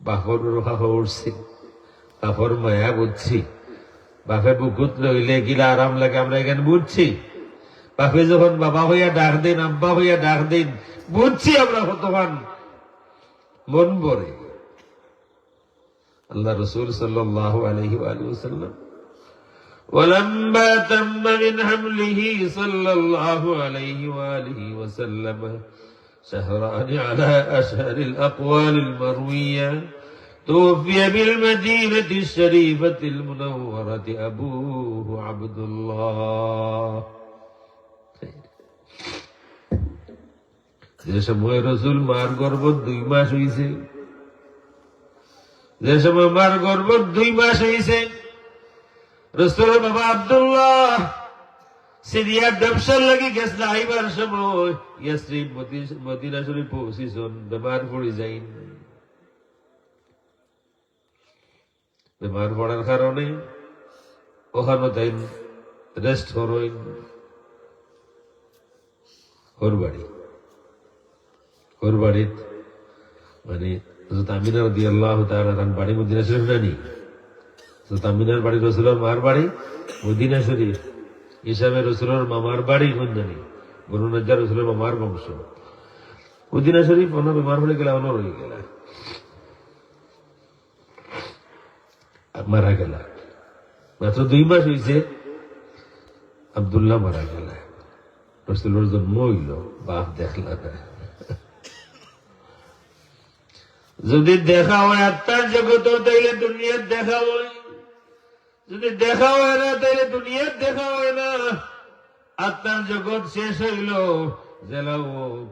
বাপর রোহা উঠছি বাপর মায়া বুঝছি বাপে বুকুত লইলে গিলা আরাম লাগে আমরা এখানে বুঝছি বাপে যখন বাবা হইয়া ডাক দিন আব্বা হইয়া ডাক দিন বুঝছি আমরা কতক্ষণ মন ভরে আল্লাহ রসুল সাল্লাল্লাহু আলাইহি ওয়া সাল্লাম ولما تم من حمله صلى الله عليه وآله وسلم شهران على أشهر الأقوال المروية توفي بالمدينة الشريفة المنورة أبوه عبد الله যে সময় রসুল মার গর্ভ 2 মাস হইছে যে সময় মার গর্ভ 2 মাস হইছে রসুলের বাবা আব্দুল্লাহ সিরিয়ার ব্যবসার লাগি গেছিল আইবার সময় ইয়াসরিব মদিনা শরীফ পৌঁছিছেন বেমার পড়ে যাইন বেমার পড়ার কারণে ওখানে তাই রেস্ট করইন ওর বাড়িত মানে আমিনা রাদিয়াল্লাহু তাআলা তার বাড়ি মদিনা শরীফ নানি আমিনার বাড়ি রসুলের মার বাড়ি মদিনা শরীফ হিসাবে রসুলের মামার বাড়ি কোন জানি বনু নজ্জার রসুলের মামার বংশ। মদিনা শরীফ অন্য বেমার হয়ে গেল, অন্য রয়ে গেল, মারা গেল। মাত্র 2 মাস হয়েছে আব্দুল্লাহ মারা গেল। রসুলের জন্ম হইল, বাপ দেখলা না। যদি দেখা হয় আত্মার জগত, তাইলে দুনিয়ার দেখা হয়। যদি দেখা হয় না, তাইলে দুনিয়ার দেখা হয় না। আত্মার জগৎ শেষ হইল, জেলা হোক।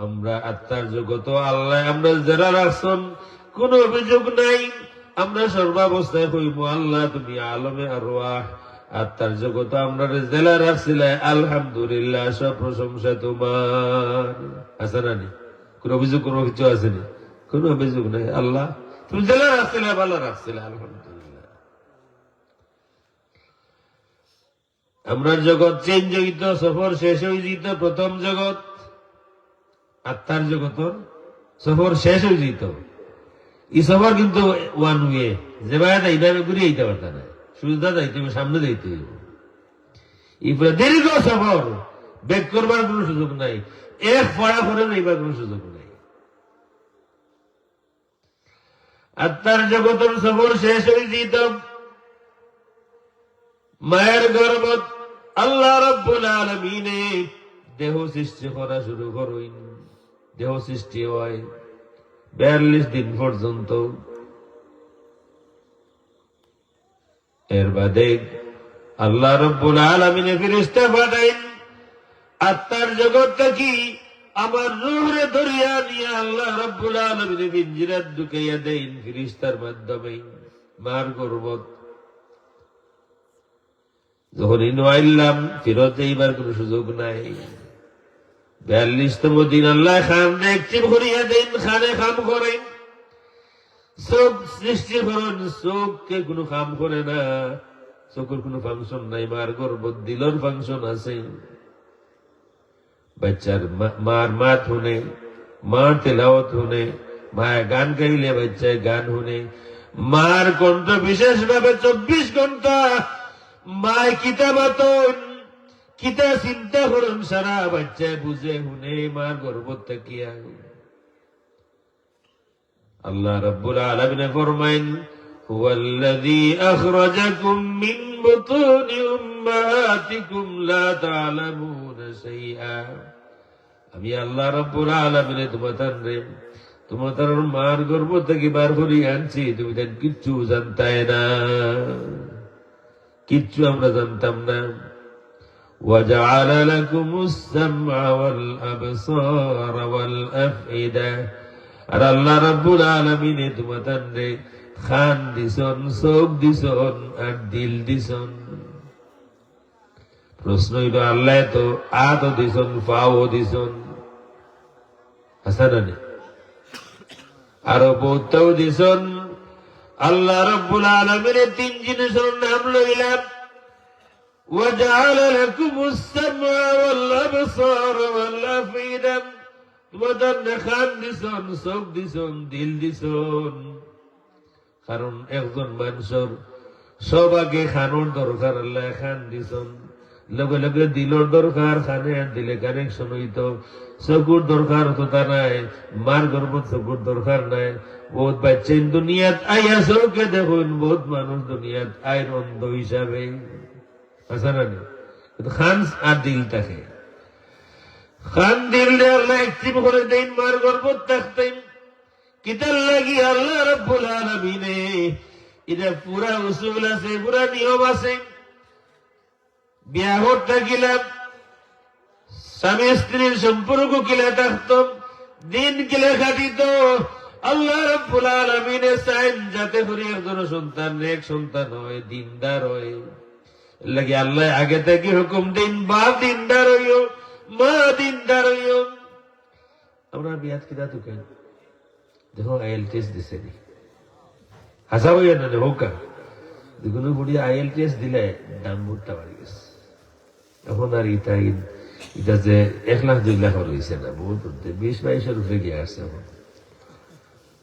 আমরা আত্মার জগত আল্লাহ আমরা যারা রাখছেন, কোন অভিযোগ নাই। আমরা সর্বাবস্থায় কইব আল্লাহ তুমি আলমে আরওয়াহ, আত্মার জগত আমরা জেলা রাখছিলে, আলহামদুলিল্লাহ, সব প্রশংসা তোমার। আছে না নি? কোন অভিযোগ কোনো কিছু আসেনি? কোন অভিযোগ নাই। আল্লাহ তুমি জেলা রাখছিলে, ভালো রাখছিলে, আলহামদুলিল্লাহ। আমরা জগৎ চেঞ্জ হইত, সফর শেষ হয়ে যেত। প্রথম জগৎ আত্মার জগত সফর শেষ হয়ে যেত। এই সফর কিন্তু ওয়ান ওয়ে, যেভাবে এইভাবে ঘুরে যেতে পারত না। সুবিধা যাইতে হবে, সামনে যাইতে হইব। এরপরে দীর্ঘ সফর, বেগ করবার কোন সুযোগ নাই, এক পড়া করে নেইবার কোন সুযোগ নাই। আত্মার জগতের সফর শেষ হয়ে যেত। মায়ের গর্ভত আল্লাহ রাব্বুল আলামিনে দেহ সৃষ্টি করা শুরু করেন। দেহ সৃষ্টি হয় 42 দিন পর্যন্ত। এর বাদে আল্লাহ রাব্বুল আলামিনে ফেরেশতা পাঠাইন। আত্মার জগৎ থেকে আমার রূহরে ধরিয়া নিয়ে আল্লাহ রাব্বুল আলামিনে পিঞ্জিরাত ঢুকাইয়া দেন ফেরেশতার মাধ্যমে মার গর্ভত। যখন ইনওয়াইলাম ফেরত এইবার কোন সুযোগ নাই। 42তম দিন আল্লাহ খান একটিভ করিয়া দেন, খানে কাম করেন। চোখ সৃষ্টি করেন, চোখকে কোনো কাম করে না, চোখের কোনো ফাংশন নাই। মার গর্ভত দিলর ফাংশন আছে। বাচ্চার মার মাত শুনে, মার তেলাওয়াত শুনে, মায়ের গান গাইলে বাচ্চায় গান শুনে। মার কণ্ঠ বিশেষ ভাবে 24 ঘন্টা মায় কিতা মাতন, কিতা চিন্তা করুন সারা বাচ্চায় বুঝে শুনে মার গর্ভত থাকিয়া। আল্লাহ রাব্বুল আলামিন ফরমাইন, হুয়াল্লাযী আখরাজাকুম মিন বুতুনি উম্মাহাতিকুম লা তা'লামুনা শাইআ। আমি আল্লাহ রাব্বুল আলামিন তোমাদের মার গর্ভ থেকে বার করে আনছি, তুমি তার কিচ্ছু জানতাই না, কিচ্ছু আমরা জানতাম না। ওয়াজআলা লাকুমুস সামআ ওয়াল আবসারা ওয়াল আফইদা। আর আল্লাহ রাব্বুল আলামিন তোমাদের খান দিছন, চোখ দিছন, আর দিল দিছন। প্রশ্ন হইল আল্লাহ তো আতো দিছন, পাও দিছন, হাসানানি আরো বহুতও দিছন। আল্লাহ রাব্বুল আলামিনের 3 জিনিসের নাম লইলাম। ওয়াজআলা লাকুমুস সামআ ওয়াল আবসারা ওয়াল আফইদা। তোমাদের খান দিছন, চোখ দিছন, দিল দিছন। কারণ একজন মানুষের সব আগে খানোর দরকার, আল্লাহ খান দিছন। লগে লগে দিলর দরকার, খানে দিলে কানেকশন হইত। চকুর দরকার হতো তা নাই, মার গর্ভ চকুর দরকার নাই। বহুত বাচ্চা দুনিয়াত আইয়া চৌকে দেখুন, বহুত মানুষ দুনিয়াত আইর অন্ধ হিসাবে, আছে না? কিন্তু খান আর দিল থাকে। খান দিলে আল্লাহ একটিভ করে দেন, মার গর্ভ থাকতেন। কিতার লাগি আল্লাহ রাব্বুল আলামিনে এটা পুরা উসুল আছে, পুরা নিয়ম আছে। বিয়া হতে গেলাম, স্বামী স্ত্রীর সম্পর্ক কিলা থাকতো, দিন কিলা কাটিত। আল্লাহ রাব্বুল আলামিনে চাইন যাতে করে একজন সন্তান এক সন্তান হয়, দিনদার হয়। লাগে আল্লাহ আগে থেকে হুকুম দিন, বাপ দিনদার হইও, মা দিনদার হইও। আমরা বিয়াত কিনা তুকেন দেখো আইএল টেস্ট দিছে নি, হাসা হইয়া না হোকা দেখুন বুড়ি আইএল টেস্ট দিলে দাম বুটটা বাড়ি গেছে। এখন আর এটা যে 1 লাখ 2 লাখ হয়েছে না, বহুত 20-22 উপরে গিয়ে আসছে। এখন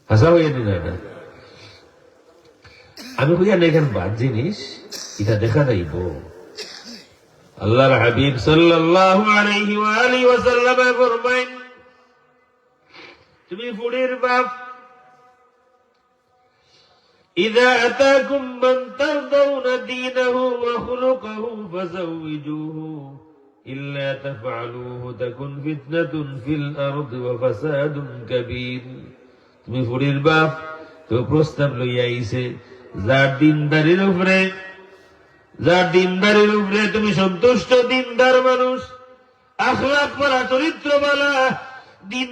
হাসা হইয়া নি না। আমি কইয়া না এখানে বাদ জিনিস, এটা দেখা যাইব। আল্লাহর হাবিব সাল্লাল্লাহু আলাইহি ওয়া আলিহি ওয়াসাল্লাম ফরমায়েন, তুমি ফুড়ির বাপ, إذا أتاكم من ترضون دينه وخلقه فزوجوه إلا تفعلوه تكن فتنة في الأرض وفساد كبير। তুমি ফুড়ির বাপ, তো প্রস্তাব লইয়া আইছে, যার দিনদারির উপরে তুমি সন্তুষ্ট, দিনদার মানুষ, আখলাক পরা, চরিত্র বালা, দিন